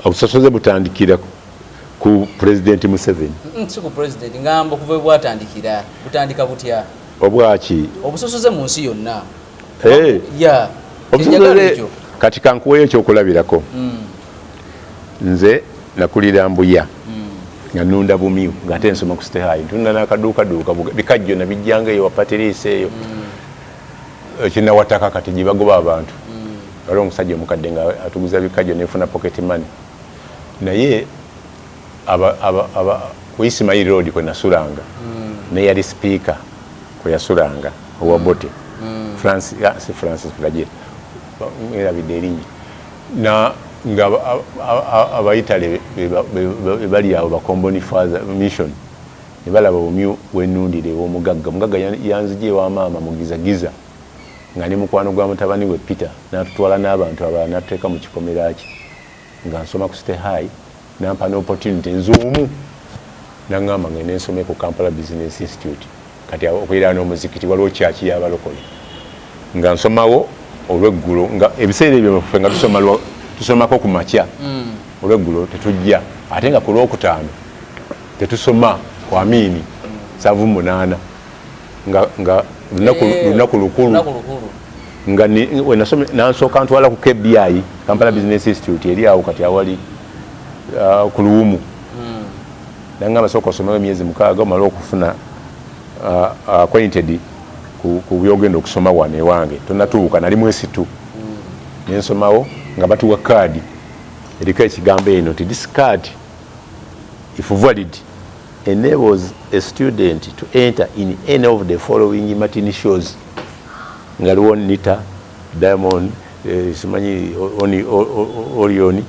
obusosoze butandikira ku President Museveni si ku president ngamba okuva we bwatandikira butandika butya obwaki obusosoze mu nsi yonna ya obusosoze kati kankuweyo ekyokulabirako nze nakulira Mbuya nga nunda Bumiu nga ate nsoma ku Siraje ntunda n'akaduukaduuka bikajjo nabijjanga eyo wapatiriisa eyo kinawataka kati gibagoba abantu waliwo omusajja omukadde nga atuguza bikajjo nefuna pocket money naye ku Ismail Road kwe nasulanga naye yali speaker kwe yasulanga owa Bote Francis Kulaje erabidde erinnya na nga abayitale bali awo bakomboni father mission ne balaba Bumiu wenundire omugagga yanzije wa maama mugizagiza nga ne mukwano gwa mutabani we Peter natutwala n'abantu abalala natuteeka mu kikomera ki nga nsoma ku Siraje nampa n'opportunity nzuumu nangamba nga nensome ku Kampala Business Institute kati okwera n'omuzikiti waliwo kyaki y'abalokole nga nsomawo olweggulo nga ebiseera ebyo ffe nga tusomako ku makya olweggulo tetujja ate nga ku Lwokutaano tetusoma ku Amini 7:8 nga lunaku lukulu nga nansooka ntwala ku KBI Kampala Business Institute eri awo kati awali ku Luwumu nangamba sooka osomayo emyezi 6 omala okufuna acquainted ku byogenda okusoma wane wange tonatuuka nali mwesitu nensomawo nga batuwa kaadi eriko ekigambo eno nti this card if valid enables a student to enter in any of the following matini shows nga liwo Nita Diamond simanyi Orion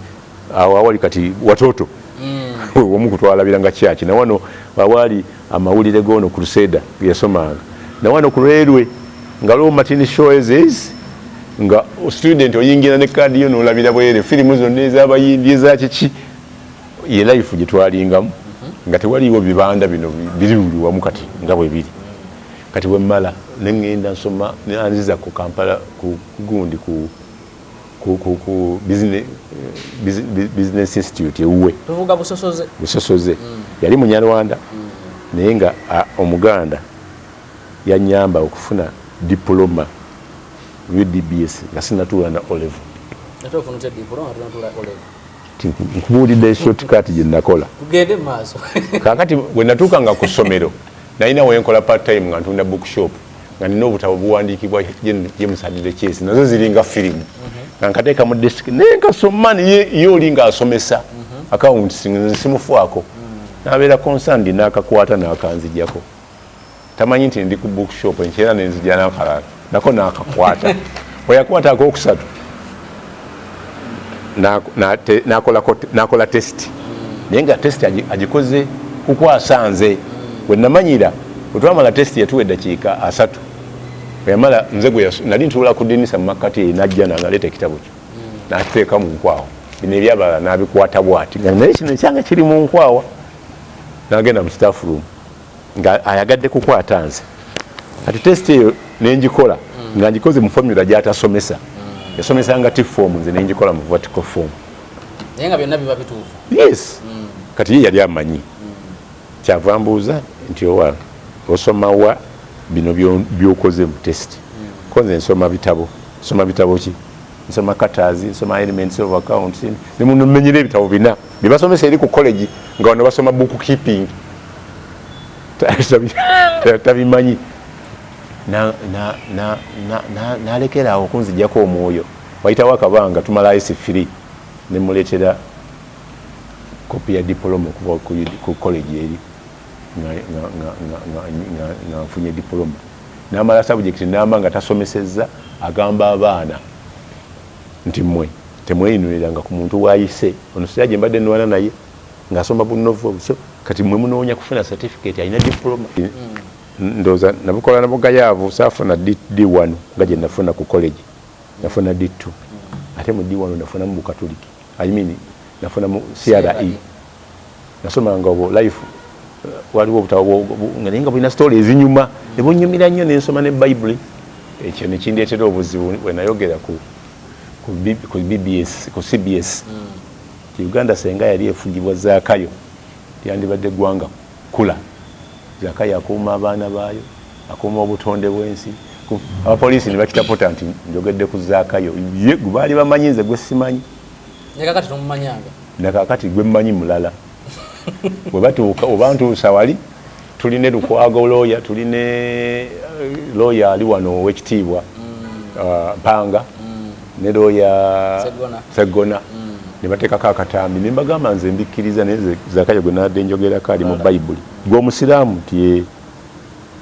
awo awali kati watoto omu kutwalabiranga kyaki na wano awali amawulire gono Crusader yasomanga na wano ku railway nga lo matini shows nga student oyingira ne kadi yo nolabira bwere filimu zonna ez'abayindi ezakiki ye life gitwalingamu nga tewaliwo bibanda bino biri wamu kati nga bwe biri kati wemmala nengenda nsoma nanziza ku Kampala ku gundi ku business institute uwe tuvuga busosoze yali Munyarwanda naye nga omuganda yanyamba okufuna diploma UDBS nga sinatuula na O level. Nkubuulidde shortcut gye nakola. Kaakati bwe natuukanga ku ssomero nalina wenkola part time nga ntunda bookshop nga nina obutabo buwandiikibwa James Adide Chase nazo ziringa firimu nga nkateeka mu desk nenkasoma ye oli ng'asomesa accounts simufaako n'abeera concerned n'akakwata n'akanzijjako tamanyi nti ndi ku bookshop enkyera nenzijja n'akalala nako n'akakwata bweyakwata akokusatu n'akola test naye nga test agikoze kukwasanze bwe namanyira bwe twamala test yatuwa eddakiika 3 yamala nze gwe nali ntuula ku dinisa mu makkati najja naleeta ekitabo kyo n'akiteeka mu nkwawa bino ebyabala n'abikwata bw'ati nga naye kino ekyanga kiri mu nkwawa n'agenda mu staff room nga ayagadde kukwata nze kati test eyo nenjikola nga njikoze mu formula gy'atasomesa yasomesanga T-form nze nenjikola mu vertical form naye nga byonna biba bituufu. Yes kati ye yali amanyi kyava mbuuza nti osoma wa bino byokoze mu test konze nsoma bitabo ki nsoma cutters nsoma elements of accounts ne muno menyere bitabo bina bibasomesa eri ku college nga wano basoma bookkeeping tabimanyi nalekera okunzijjako omwoyo wayitawo akabanga tumala IC3 ne muleetera kopi ya diploma okuva ku college eri nga nfunye diploma n'amala subject n'amba nga tasomesezza agamba abaana nti mmwe temweyinuliranga ku muntu waayise ono Siraje mbadde nwana naye ng'asoma bunnovu so kati mmwe munoonya kufuna certificate alina diploma ndowooza nabukola nabugayaavu saafuna D1 nga gye nafuna ku college nafuna D2 ate mu D1 nafuna mu bukatoliki nafuna mu CRE nasomanga obwo life waliwo obutabo nga naye nga bulina story ezinyuma ne bunyumira nnyo nensoma ne Bible ekyo ne kindeetera obuzibu bwe nayogera ku BBS ku CBS Uganda senga yali efugibwa Zaakayo yandibadde ggwanga kula Zaakayo akuuma abaana baayo akuuma obutonde bw'ensi abapoliisi ne bakitapota nti njogedde ku Zaakayo ye gubaali bamanyi nze gwe simanyi nekakati tomumanyanga nakakati gwe mmanyi mulala bwe batuuka oba ntuusa wali tuline Lukwago lawyer tuline lawyer ali wano ow'ekitiibwa Mpanga ne lawyer Segona ne bateekako akatambi ne mbagamba nze mbikkiriza naye Zaakayo gwe nadde njogerako ali mu Bayibuli gw'omusiraamu nti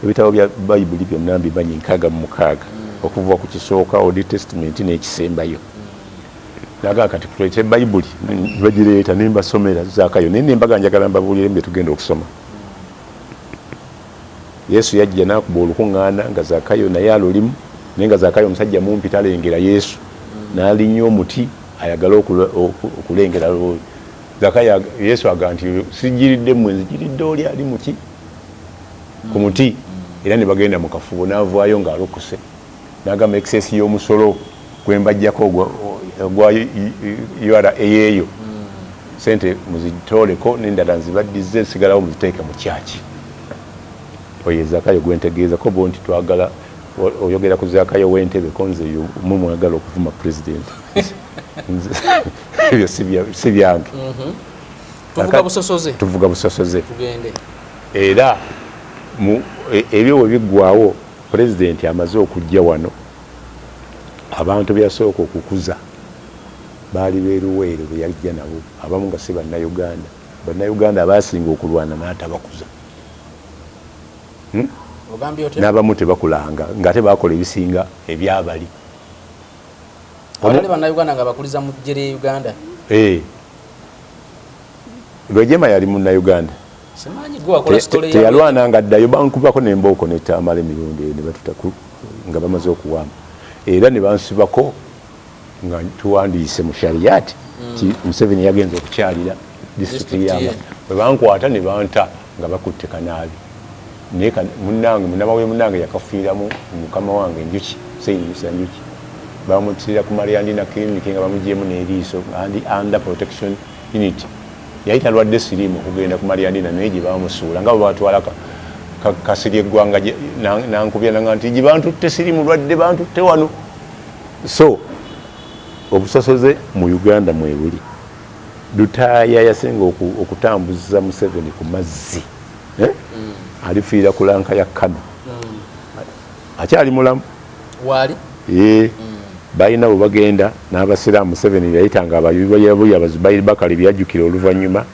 ebitabo bya Bayibuli byonna mbimanyi 66 okuva ku kisooka Old Testament n'ekisembayo naga kati tulete Bayibuli bagireeta ne mbasomera Zaakayo naye nembaga njagala mbabuulire mbe tugenda okusoma Yesu yajja n'akuba olukuŋŋaana nga Zaakayo naye alulimu naye nga Zaakayo omusajja mumpi talengera Yesu n'alinnya omuti ayagala okulengera Zaakayo Yesu aga nti sijiridde mmwe nzijiridde oli ali muki ku muti era ne bagenda mu kafubo n'avaayo ng'alokose n'agamba excess y'omusolo gwe mbajjako gwa URA eyeeyo sente muzitooleko n'endala nzibaddize nsigalawo muziteeka mu kyaki oyo Zaakayo gwentegeeza ko bo nti twagala oyogera ku Zaakayo w'entebe konze mumwagala okuvuma president ebyo si byange tuvuga busosoze era ebyo we biggwawo pulezidenti amaze okujja wano abantu byasooka okukuza baali beeruweere bwe yajja nabo abamu nga si bannayuganda abasinga okulwana n'atabakuza n'abamu tebakulanga ng'ate bakola ebisinga ebyabali bannayuganda nga bakuliza mu ggye lya Uganda Lwejema yali munnayuganda teyalwananga addayo bankubako nembooko netamala emirundi ne batutaku nga bamaze okuwamba era ne bansibako nga tuwandiise mu shariyati Museveni yagenza okukyalira disitulikiti yama bwe bankwata ne banta nga bakutte Kanaabi naye munnamawe munnange yakafiiramu mukama wange Njuki Seyinisa Njuki bamutirira ku Mariandina clinic nga bamugyemu n'eriiso under protection unit yayita lwadde sirimu okugenda ku Mariandina naye gye bamusuula nga bwe batwala kasirye eggwanga nankubya nanga nti bantu tesiri mulwadde bantu tewano. So obusosoze mu Uganda mwebuli Lutaaya yasenga okutambuza Museveni ku mazzi alifiira ku lanka ya Kano akyali mulamu wali balina bwe bagenda n'abasiraamu Museveni yayitanga abayibayabuya abazubairi bakali byajjukira oluvannyuma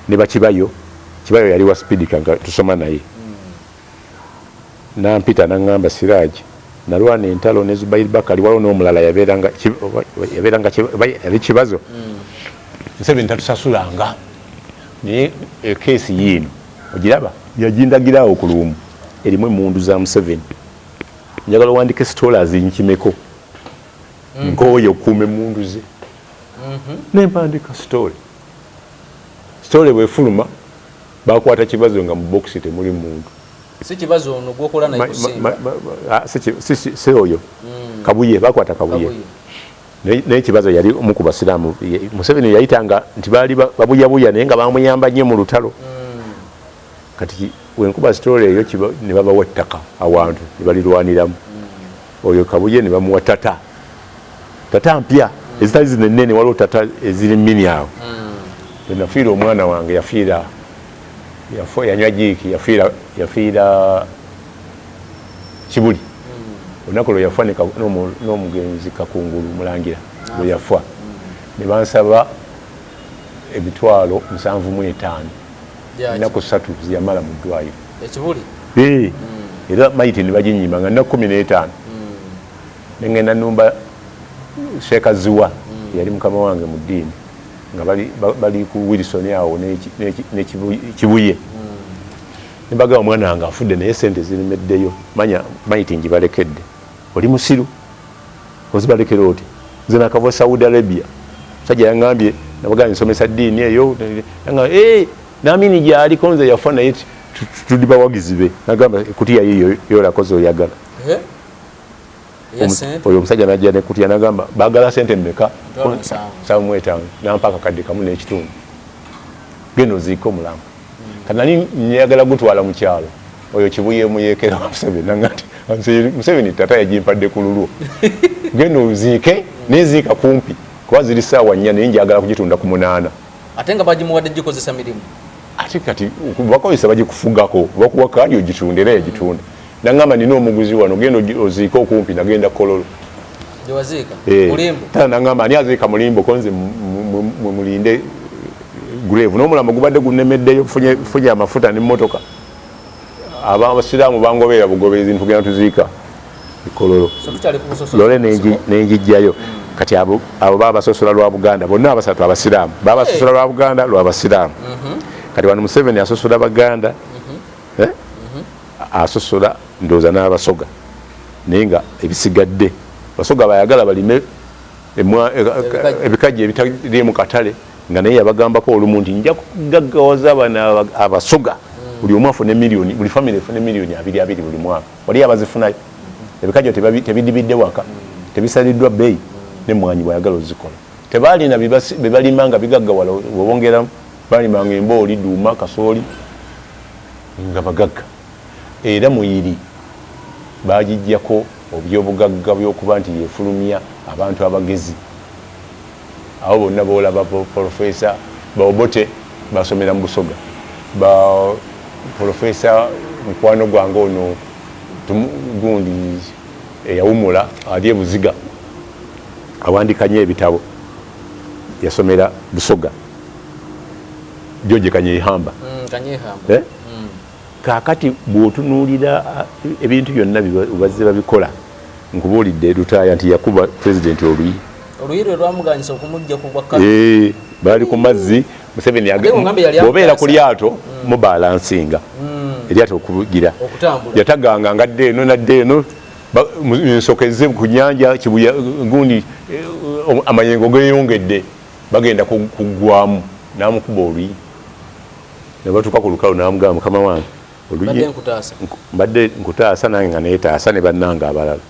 ne bakibayo kibayo yali wa speedika nga tusoma naye nampita naŋŋamba Siraje nalwana entalo ne Zubairi Bakali waliwo n'omulala yabeeranga yali kibazo Museveni tatusasulanga naye ekeesi yiino ogiraba yagindagirawo ku lumu erimu emmundu za Museveni njagala wandike sitoola zinkimeko nkooyo okuuma emmundu ze nempandika sitole bwefuluma bakwata kibazo nga mu bokisi temuli muntu si kibazo ono gwokola naye kusinga si oyo kabuye bakwata kabuye naye kibazo yali omu ku basiraamu Museveni yayitanga nti baali babuyabuya naye nga bamuyamba nnyo mu lutalo kati wenkuba sitole eyo ne babawa ettaka awantu ne balirwaniramu oyo kabuye ne bamuwa tata mpya ezitali zinenene waliwo tata eziri mini awo nafiira omwana wange yafiira yanywa jiiki yafiira Kibuli olunaku lwe yafa n'omugenzi Kakungulu Mulangira lwe yafa ne bansaba emitwalo 75 ennaku 3 ziyamala mu ddwaliro Ekibuli era mayiti ne baginyima nga nnaku 15 nengenda nnumba Sheeka Ziwa yali mukama wange mu ddiini nga bali ku Wilson awo ne Kibuye nimbaga omwana wange afudde naye sente zirimeddeyo manya mayiti njibalekedde oli musiru ozibalekera oti nze nakava Saudi Arabia sajja yaŋŋambye nabaga nsomesa ddiini eyo naamini gy'aliko nze yafa naye tuli bawagizi be nagamba ekutiya yiyo yolakoze oyagala oyo omusajja najja nekutiya nagamba baagala sente mmeka 75 nampaka kadde kamu n'ekitundu genda oziike omulamu kanani nyagala gutwala mu kyalo oyo Kibuye muyeekera Museveni nangati Museveni tata yagimpadde ku lulwo genda oziike neziika kumpi kuba ziri ssaawa 4 naye njagala kugitunda ku 8 ate nga bagimuwadde gikozesa mirimu ate kati bakozesa bagikufugako bakuwa kaadi ogitunde era yagitunda nangamba nina omuguzi wano genda oziike okumpi nagenda Kololo jewaziika mulimbo tata nangamba ani aziika mulimbo konze mulinde grave n'omulama gubadde gunemeddeyo kufunye amafuta n'emmotoka abasiraamu bangobeera bugobeezi ntugenda tuziika Kololo lole nenjijjayo kati abo babasosola lwa Buganda bonna abasatu abasiraamu babasosola lwa Buganda lwa basiraamu kati wano Museveni asosola Baganda asosola ndooza n'abasoga naye nga ebisigadde basoga bayagala balime ebikajja ebitali mu katale nga naye yabagambako olumu nti nja kugaggawaza abana abasoga buli omu afune miliyoni buli famire efune miliyoni 2 buli mwaka wali abazifunayo ebikajja tebidibidde waka tebisaliddwa bbeeyi nemwanyi bwayagala ozikola tebaalina bebalima nga bigaggawala webongeramu balimanga embooli duuma kasooli nga bagagga era muyiri bagijjako obyobugagga byokuba nti yefulumya abantu abagezi abo bonna boolaba Profesa Baobote basomera mu Busoga ba Profesa mukwano gwange ono gundi eyawumula ali Buziga awandikanye ebitabo yasomera Busoga George Kanyehamba kakati bw'otunuulira ebintu byonna bazze babikola nkubuulidde Lutaaya nti yakuba president oluyi lwamuganyisa okumujja ku bwakka baali ku mazzi Museveni bw'obeera ku lyato mubalansinga eryato okugira yataganga ngadde eno nadde eno nsokeze ku nnyanja Kibuya gundi amayengo geeyongedde bagenda kuggwamu n'amukuba oluyi ne batuuka ku lukalu n'amugamba mukama wange mbadde nkutaasa nange nga neetaasa ne bannanga abalala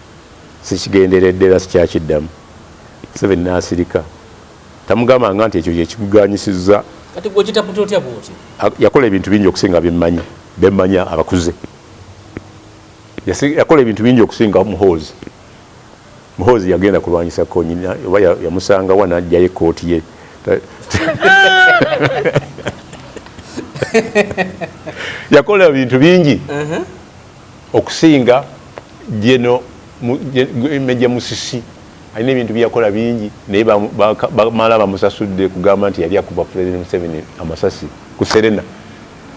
sikigenderedde era sikyakiddamu Museveni n'asirika tamugamba nga nti ekyo kyekiganyisizza kati gwe kitaputya bwoti yakola ebintu bingi okusinga bimmanyi bemmanya abakuze yakola ebintu bingi okusinga muhoozi yagenda kulwanyisa konyina oba yamusanga wa n'ajjayo ekooti ye yakola bintu bingi okusinga jeno Meja Musisi alina ebintu byakola bingi naye bamala bamusasudde kugamba nti yali akuba President Museveni amasasi ku Serena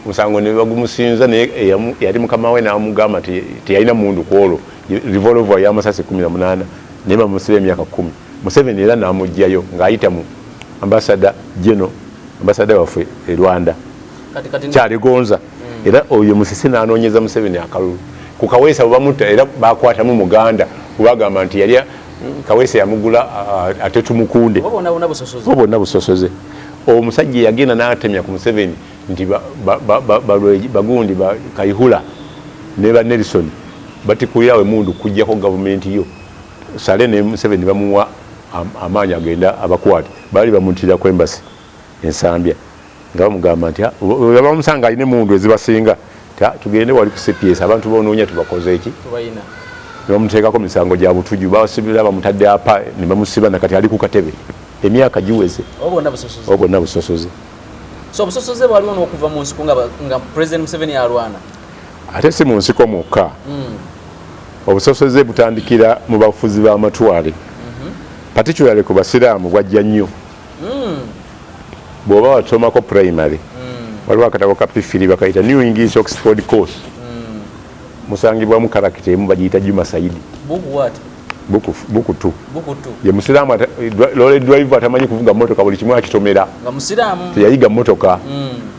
musango ne bagumusinza naye yali mukama we n'amugamba nti teyalina mundu kwolwo revolver y'amasasi 18 naye bamusiba emyaka 10 Museveni era n'amugjayo ng'ayita mu ambassador waffe e Rwanda Kyali Gonza era oyo Musisi n'anoonyeza Museveni akalulu ku Kaweesa bamutta era bakwatamu Muganda kubagamba nti yali Kaweesa yamugula ate tumukunde bonna busosoze omusajja yagenda n'atemya ku Museveni nti bagundi Kayihula ne ba Nelson batikuyawe mundu kujjako gavumenti yo Sale ne Museveni bamuwa amaanyi agenda abakwate bali bamutira ku embassy ensambya nga bamugamba nti bamusanga alina mundu ezibasinga tugende wali ku CPS abantu bonoonya tubakoze eki tubayina bamuteekako misango gya butujju basibira bamutadde apa ne bamusiba nakati ali ku katebe emyaka giweze obonna busosoze so busosoze bwaliwo n'okuva mu nsiko nga President Museveni alwana ate si mu nsiko mwokka obusosoze butandikira mu bafuzi b'amatwale particularly ku basiraamu bwajja nnyo bw'oba watomako primary waliwo akatabo ka P3 bakayita New English Oxford course musangibwamu karakita emu bagiyita Juma Saidi buku tu ye musiraamu lole driver atamanyi kuvuga motoka buli kimu akitomera nga musiraamu teyayiga motoka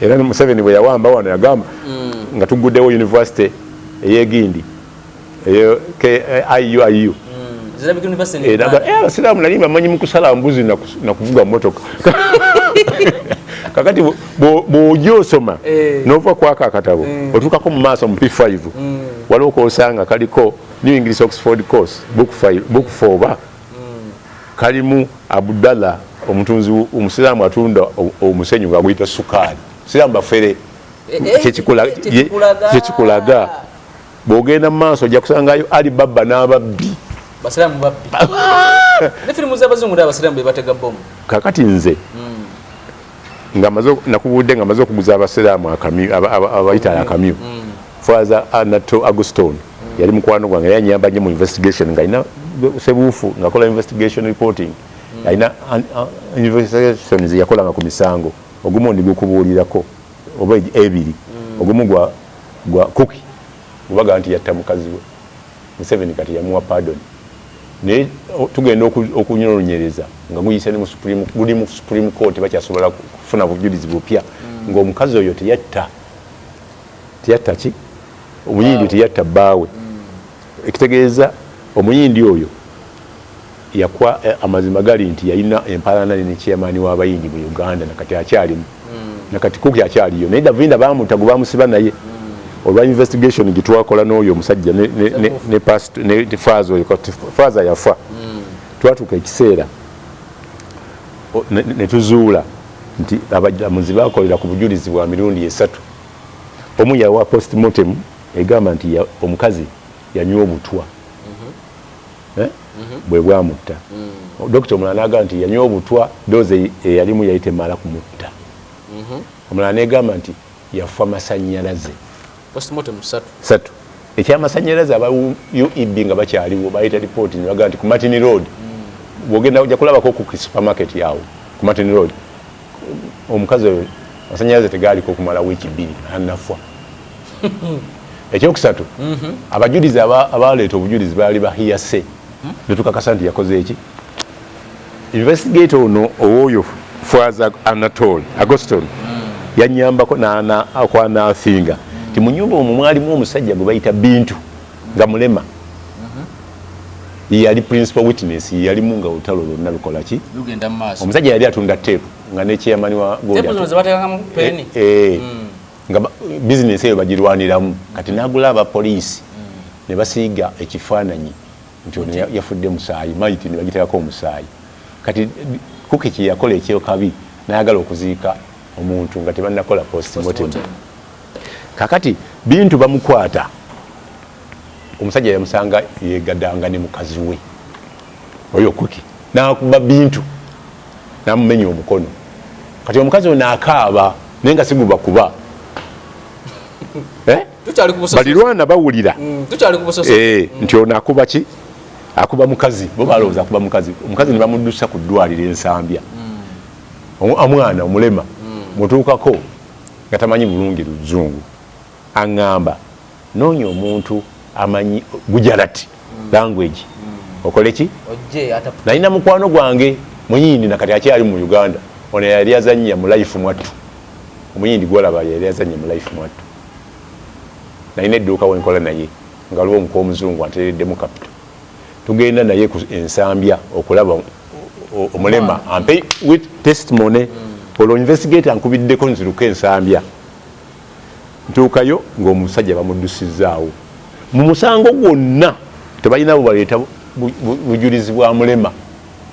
era Museveni bwe yawamba wano yagamba nga tuguddewo university ey'Egindi eyo IU abasiraamu nali bamanyi mu kusala mbuzi na kuvuga motoka kakati bw'ojja osoma n'ova kwaka akatabo otuukako mu maaso mu P5 waliwo kosanga kaliko New English Oxford course book 4 kalimu Abdallah omutunzi omusiraamu atunda omusenyu ng'aguyita sukaali siraamu bafere kyekikulaga bw'ogenda mu maaso ojja kusangayo Alibaba n'ababbi basiramu babbi ne filimu z'abazungu n'abasiramu be batega bomu kakati nze nga nakubudde nga maze okuguza abasiraamu abayita akamyu Father Anato Aguston yali mukwano gwange yanyamba nnyo mu investigation nga alina sebuufu ng'akola investigation reporting alina investigations yakolanga ku misango ogumu ndi gukubuulirako oba ebiri ogumu gwa Kuki gubaga nti yatta mukazi we Museveni kati yamuwa pardon naye tugenda okunyonyereza nga guyise ne mu Supreme Court bakyasobola kufuna bujulizi bupya ng'omukazi oyo teyatta ki omuyindi teyatta bbaawe ekitegeeza omuyindi oyo yakwa amazima gali nti yalina empalana ne chairman w'abayindi mu Uganda nakati akyalimu nakati Kuki akyaliyo naye Davinda baamutta gwe bamusiba naye olwa investigation gitwakola n'oyo omusajja ne Faza yafa twatuuka ekiseera ne tuzuula nti abalamuzi bakolera ku bujulizi bwa mirundi 3 omu yawa postmortem egamba nti omukazi yanywa obutwa bwe bwamutta Dr. Omulala n'agamba nti yanywa obutwa doze eyalimu yali temala kumutta Omulala n'egamba nti yafa masannyalaze postmortem 3 ekyamasannyalaze aba UEB nga bakyaliwo bayita report ne bagamba nti ku Martin Road bw'ogenda ojja kulabako ku supermarket yawo ku Martin Road omukazi oyo masannyalaze tegaaliko okumala wiiki 2 anafa ekyokusatu abajulizi abaleeta obujulizi baali bahiyase ne tukakasa nti yakoze eki investigator ono ow'oyo Father Anatole Aguston yanyambako akwanaafinga ti mu nyumba omwo mwalimu omusajja gwe bayita Bintu nga mulema yali principal witness yalimu nga olutalo lwonna lukola ki lugenda mu maaso omusajja yali atunda tape nga ne chairman wa nga business eyo bagirwaniramu kati n'agula abapoliisi ne basiiga ekifaananyi nti ono yafudde musaayi maiti ne bagiteekako omusaayi kati Kuki kye yakola ekyokabi n'ayagala okuziika omuntu nga tebannakola postmortem kakati Bintu bamukwata omusajja yamusanga yegadanga ne mukazi we oyo kuki nakuba Bintu namumenya omukono kati omukazi ono akaaba nenga siguba kuba balirwana bawulira nti ono akuba ki akuba mukazi bo balowooza akuba mukazi omukazi ne bamuddusa ku ddwaliro Ensambya omwana omulema mutuukako nga tamanyi bulungi Luzungu aŋŋamba noonya omuntu amanyi Gujarati language okole ki nalina mukwano gwange muyindi nakati akyali mu Uganda ono yali azannya mu life mwattu omuyindi gwolaba yali azannya mu life mwattu nalina edduuka wenkola naye nga waliwo omuko omuzungu antereddemu kapito tugenda naye ku Ensambya okulaba omulema ampe with testimony olwo investigate ankubiddeko nziruka Ensambya ntuukayo ng'omusajja bamuddusizaawo mu musango gwonna tebalina baleeta bujulizi bwa mulema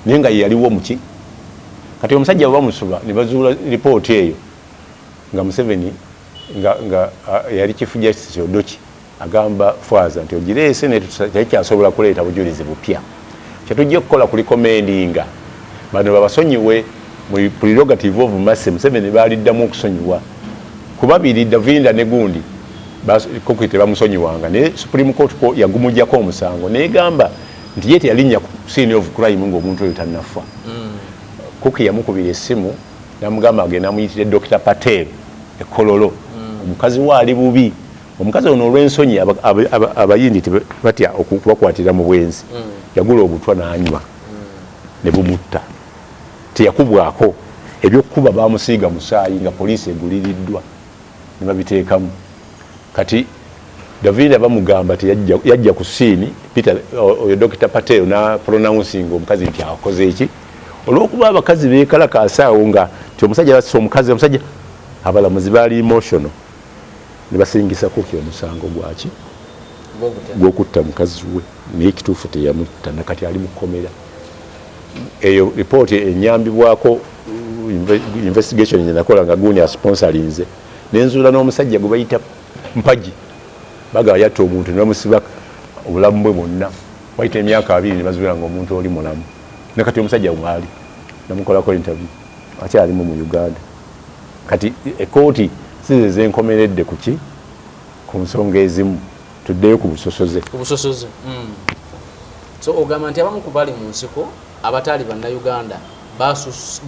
naye nga yaliwo muki kati omusajja bwe bamusuba ne bazuula lipooti eyo nga Museveni nga yali Chief Justice Odoki agamba Fwaza nti ogireese nekyasobola kuleeta bujulizi bupya kyetujja okukola kuli komendinga bano babasonyiwe mu prerogative of mercy Museveni baliddamu okusonyiwa kubabiri Davinda ne gundi kokite bamusonyiwanga ne Supreme Court ko yagumujjako omusango negamba nti yete yalinnya ku scene of crime ng'omuntu oyo tannafa kuki yamukubira essimu namugamba agenda amuyitire Dr. Patel ekololo omukazi waali bubi omukazi ono olw'ensonyi abayindi batya okubakwatira mu bwenzi yagula obutwa n'anywa ne bumutta teyakubwako ebyokukuba bamusiiga musaayi nga poliisi eguliriddwa ne babiteekamu kati David bamugamba ti yajja ku siini Peter oyo Dr. Patel na pronouncing omukazi nti akoze eki olw'okuba abakazi beekalakasaawo nga ti omusajja basa omusajja abalamuzi baali emotional ne basingisa kuki omusango gwaki gw'okutta mukazi we naye ekituufu teyamutta nakati ali mukomera eyo ripooti enyambibwako investigation nyenakola nga guuni asponsorinze nenzuula n'omusajja gwe bayita Mpagi baga yatta omuntu ne bamusiba obulamu bwe bwonna wayita emyaka 2 ne bazuula ng'omuntu oli mulamu nakati omusajja mwali namukolako interview akyalimu mu Uganda kati ekooti size enkomeredde kuki ku nsonga ezimu tuddeyo ku busosoze so ogamba nti abamu ku bali mu nsiko abatali bannayuganda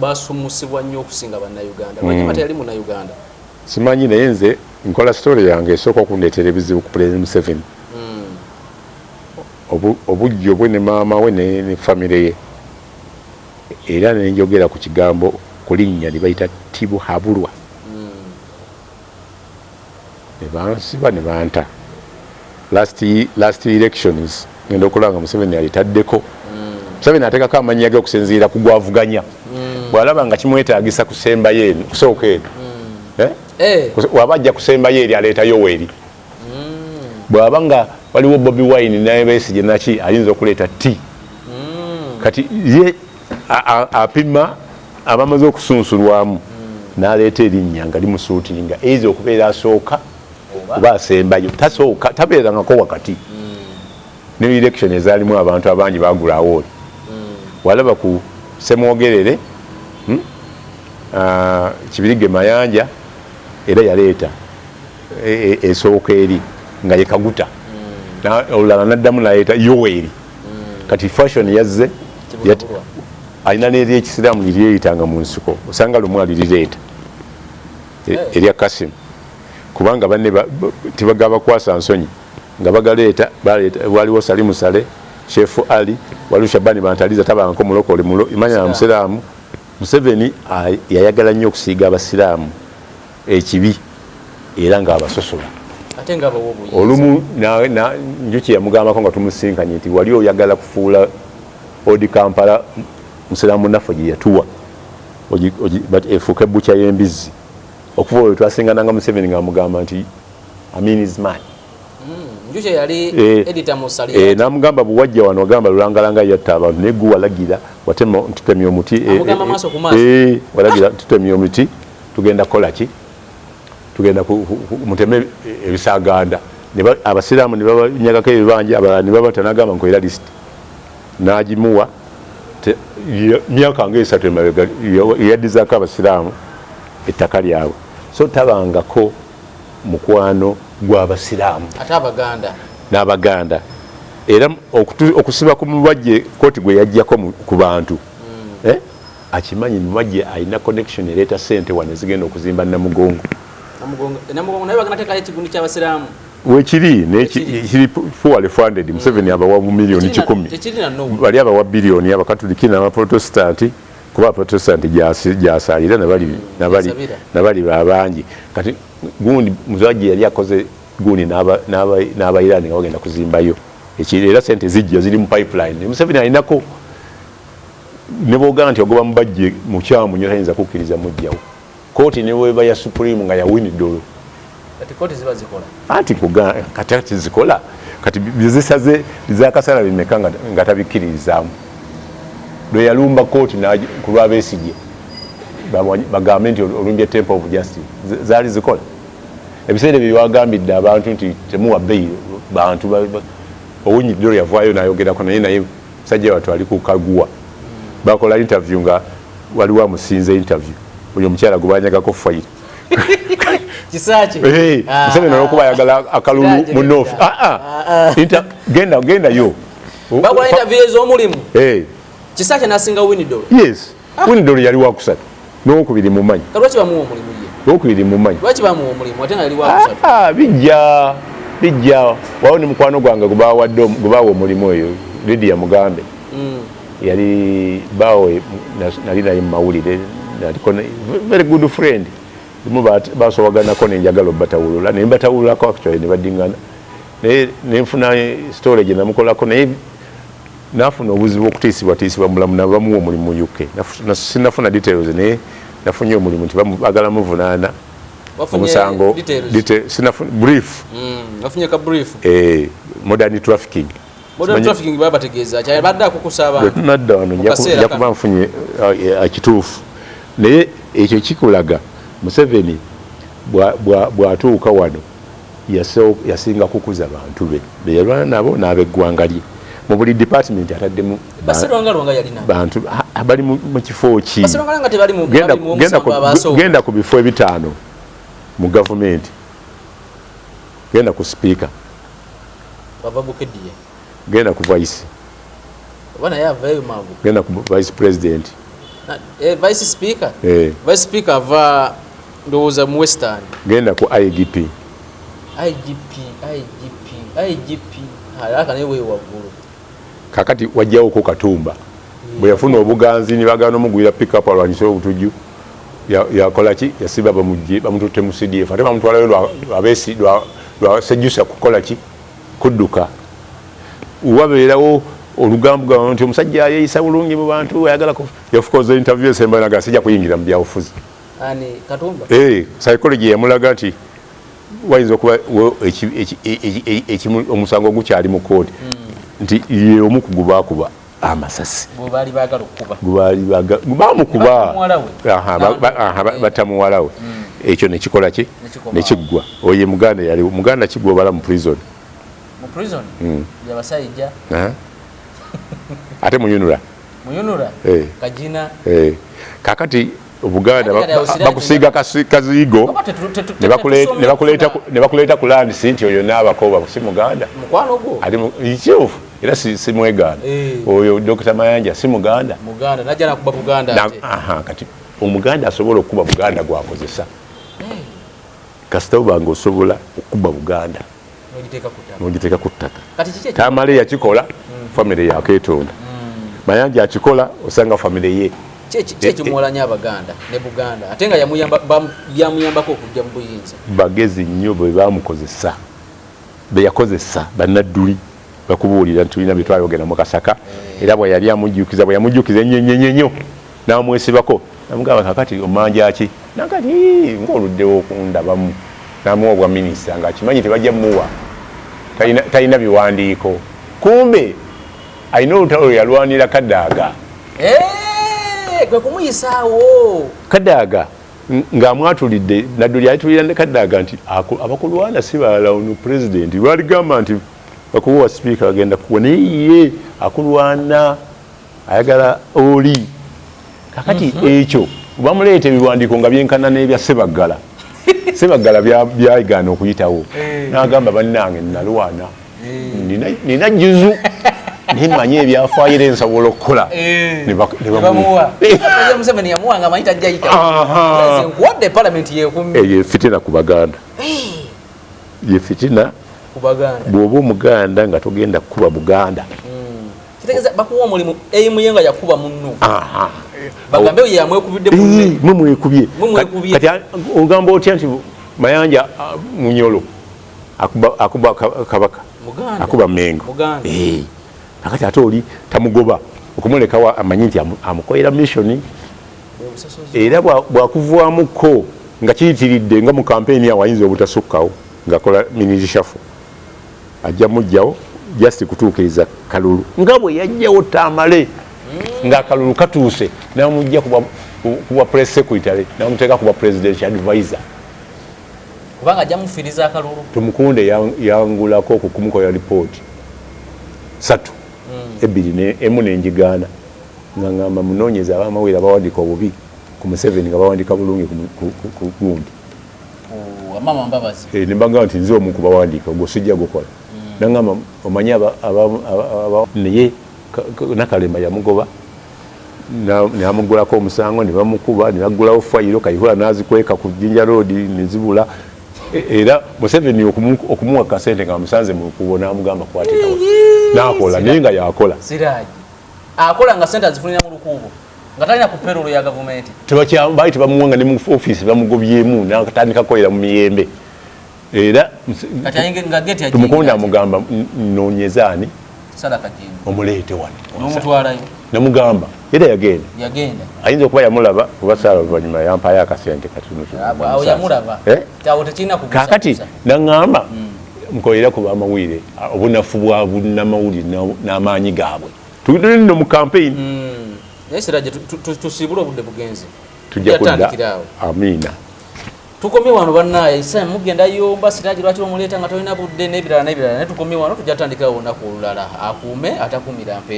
basumusibwa nnyo okusinga bannayuganda lwaki batali munnayuganda simanyi naye nze nkola story yange esooka okundeetera ebizibu ku President Museveni obujjo bwe ne maama we ne famire ye era nenjogera ku kigambo ku linnya ne bayita Tibuhaburwa ne bansiba ne banta last elections ngenda okulanga Museveni alitaddeko Museveni ateekako amannya ge okusinziira ku gwavuganya bw'alaba nga kimwetaagisa kusembayo eno kusooka eno waba ajja kusembayo eri aleetayo weeri bw'aba nga waliwo Bobi Wine naye Besigye naki ayinza okuleeta T kati ye apima abamaze okusunsulwamu n'aleeta erinnya nga limusuutinga eyinza okubeera asooka oba asembayo tasooka tabeerangako wakati ne election ezaalimu abantu abangi bagula awooli walaba ku Semwogerere Kibirige Mayanja era yaleeta esooka eri nga ye Kaguta olulala naddamu naleeta Yoweri kati fashion yazze alina n'eri ekisiraamu liryeyitanga mu nsiko osanga lumu alirireeta erya Kasim kubanga banne tebagaba kwasa nsonyi nga bagaleeta waliwo Salimu Sale Shefu Ali waliwo Shabani Bantaliza tabanko mulokole imanya na Musiraamu Museveni yayagala nnyo okusiiga abasiraamu ekibi era nga abasosola ate nga bawo buyizi olumu njuki yamugambako nga tumusinkanye nti wali oyagala kufuula odi Kampala musiraamu naffe gye yatuwa efuuka ebbukya y'embizzi okuva olwo twasingananga Museveni nga amugamba nti Amin is man njuki yali editor mu Saliati namugamba buwajja wano agamba lulangalanga yatta abantu naye gwe walagira watema tutemye omuti amugamba maaso ku maaso walagira tutemye omuti tugenda kukola ki tugenda muteme ebisaganda abasiraamu ne babanyagako ebibanja abalala ne babatanagamba nkoera list nagimuwa myaka nga 3 emabega yaddizaako abasiraamu ettaka lyabwe so tabangako mukwano gw'abasiraamu ate abaganda n'abaganda era okusiba ku mubajje kooti gwe yajjako ku bantu akimanyi mubajje alina connection ereeta sente wano zigenda okuzimba Namugongo naye baganda teekayo ekigundi ky'abasiraamu wekiri kiri fuwale funded Museveni abawa milioni 10 bali abawa bilioni abakatoliki n'abaprotestanti kuba abaprotestanti gyasaalira nabali babangi kati gundi muzajje yali akoze gundi n'abayirani nga bagenda kuzimbayo era sente zijja ziri mu pipeline Museveni alinako ne bogamba nti ogoba mubajje mukyamu nnyo tayinza kukkiriza mujjawo kooti ne weba ya supreme nga yawini ddolo kati kooti ziba zikola anti kati zikola kati bizisaze zakasala bimeka nga tabikkiririzaamu lwe yalumba kooti ku lwabeesigye bagambe nti olumbye temple of justice zaali zikola ebiseera ebyo byewagambidde abantu nti temuwa bbeeyi bantu owunyi ddolo yavaayo nayogerako naye musajja watu ali kukaguwa bakola interview nga waliwo amusinze interview oyo omukyala gubanyagako fayire kisaki Museveni n'okuba ayagala akalulu mu north genda yo bakola interview ez'omulimu kisaki nasinga Winidol yes Winidol yali wakusatu n'okubiri mumanyi lwaki bamuwa omulimu ye n'okubiri mumanyi lwaki bamuwa omulimu ate nga yali wakusatu bijja wawo ne mukwano gwange gubaawa omulimu eyo Lydia Mugambe yali bawe nali naye mu mawulire very good friend basowaganako nenjagala obatawulula naye mbatawululako actually ne badingana naye nenfuna storage namukolako naye nafuna obuzibu okutiisibwatiisibwa mulamu nabamuwa omulimu mu UK sinafuna details naye nafunye omulimu nti bagala muvunaana omusango brief modern trafficking baba bategeeza kya badde akukusaba tunadda wano nja kuba nfunye ekituufu naye ekyo kikulaga Museveni bw'atuuka wano yasinga kukuza bantu be beyalwana nabo n'abeggwanga lye mu buli department ataddemu bantu abali mu kifo ki genda ku bifo ebitaano mu gavumenti genda ku speaker genda ku vice genda ku vice president vice speaker ava ndowooza mu western genda ku IGP alaka naye weewaggulu kakati wajjawo ko Katumba bwe yafuna obuganzi ne bagana omugwira pick up alwanyise obutujju yakola ki yasiba bamututte mu CDF ate bamutwalayo lwasejjusa kukola ki kudduka wabeerawo olugambo gwa nti omusajja yeeyisa bulungi mu bantu ayagala yafukoza interview esemba naga sijja kuyingira mu byabufuzi Katumba psychology yamulaga nti wayinza okuba omusango gukyali mu koodi nti ye omu kugubakuba amasasi bamukuba batamuwalawe ekyo nekikola ki nekiggwa oye muganda yali muganda kiggwa obala mu prison yabasajja ate muyunula kajina kakati obuganda bakusiiga kaziigo ne bakuleeta ku land sinti oyo n'abakoba si muganda ali kituufu era si mweganda oyo Dr. Mayanja si muganda kati omuganda asobola okuba buganda gwakozesa kasita obanga osobola okuba buganda n'ogiteeka ku ttaka tamale yakikola famire yakeetonda Mayanja akikola osanga famire ye kyekimwolanya abaganda ne buganda ate nga yamuyambako okujja mu buyinza bagezi nnyo bwe bamukozesa beyakozesa bannadduli bakubuulira nti tulina bye twayogera mu Kasaka era bwe yali amujjukiza bwe yamujjukiza ennyo n'amwesibako namugamba kakati omanja ki nakati ng'oluddewo okundabamu n'amuwa obwa minisita ng'akimanyi tebajja muwa talina biwandiiko kumbe alina olutalo yalwanira Kadaaga gwe kumuyisaawo Kadaaga ng'amwatulidde nadduli ayitulira ne kaddaga nti abakulwana si balala ono pulezidenti lwaligamba nti bakuwa sipiika agenda kuwa naye ye akulwana ayagala oli kakati ekyo bamuleeta ebiwandiiko nga byenkana n'ebya Sebaggala Sebaggala byayigaana okuyitawo n'agamba bannange nalwana nina jjuzu nimanye ebyafaayo era nsobola okukola ne bamuwa Museveni yamuwanga amanyi tajja yita nkuwadde palamenti yeekumi eyo fitina ku Baganda ye fitina ku Baganda bw'oba Omuganda nga togenda kukuba Buganda kitegeeza bakuwa omulimu eyimuyenga yakuba munno bagambe ye yamwekubidde munne mwekubye kati ogamba otya nti Mayanja Munyolo akuba Kabaka akuba Mengo akati ate oli tamugoba okumulekawo amanyi nti amukolera mission era bwakuvaamuko nga kiyitiridde nga mu kampeni awayinza obutasukkawo ng'akola minishafu ajja mujjawo just kutuukiriza kalulu nga bwe yajjawo tamale ng'akalulu katuuse n'amujja kuba press secretary n'amuteeka kuba presidential advisor kubanga ajja mufiriza akalulu Tumukunde yangulako okukumukola lipooti 3 2 emu n'enjigaana nga ngamba munoonyeza abamawere abawandiika obubi ku Museveni nga bawandiika bulungi ku gundi mama mbabazi ne mbagamba nti nze omu ku bawandiika ogwo sijja gukola nangamba omanyi naye Nakalema yamugoba n'amugulako omusango ne bamukuba ne baggulawo fayiro Kayihura n'azikweka ku Jinja Road ne zibula era Museveni okumuwa kasente nga musanze mu kubo n'amugamba kwatikawo n'akola naye nga yakola Siraje akola nga sente azifunira mu lukubo nga talina ku payroll ya gavumenti baali tebamuwanga ne mu office bamugobyemu n'akatandika kukolera mu miyembe era Tumukunde amugamba nnoonyezaani omuleete wano n'omutwalayo namugamba era yagenda ayinza okuba yamulaba kuba saala oluvannyuma yampayo akasente awo yamulaba awo tekirina kugusa kakati naŋŋamba nkolera ku bamawulire obunafu bwa bunnamawulire n'amaanyi gaabwe tugende nno mu campaign naye Siraje tusibule obudde bugenze tujja kudda amiina tukomye wano bannaye isa mugenda yomba Siraje lwaki bamuleeta nga tolina budde n'ebirala naye tukomye wano tujja tandikawo olunaku olulala akuume atakuumira mpe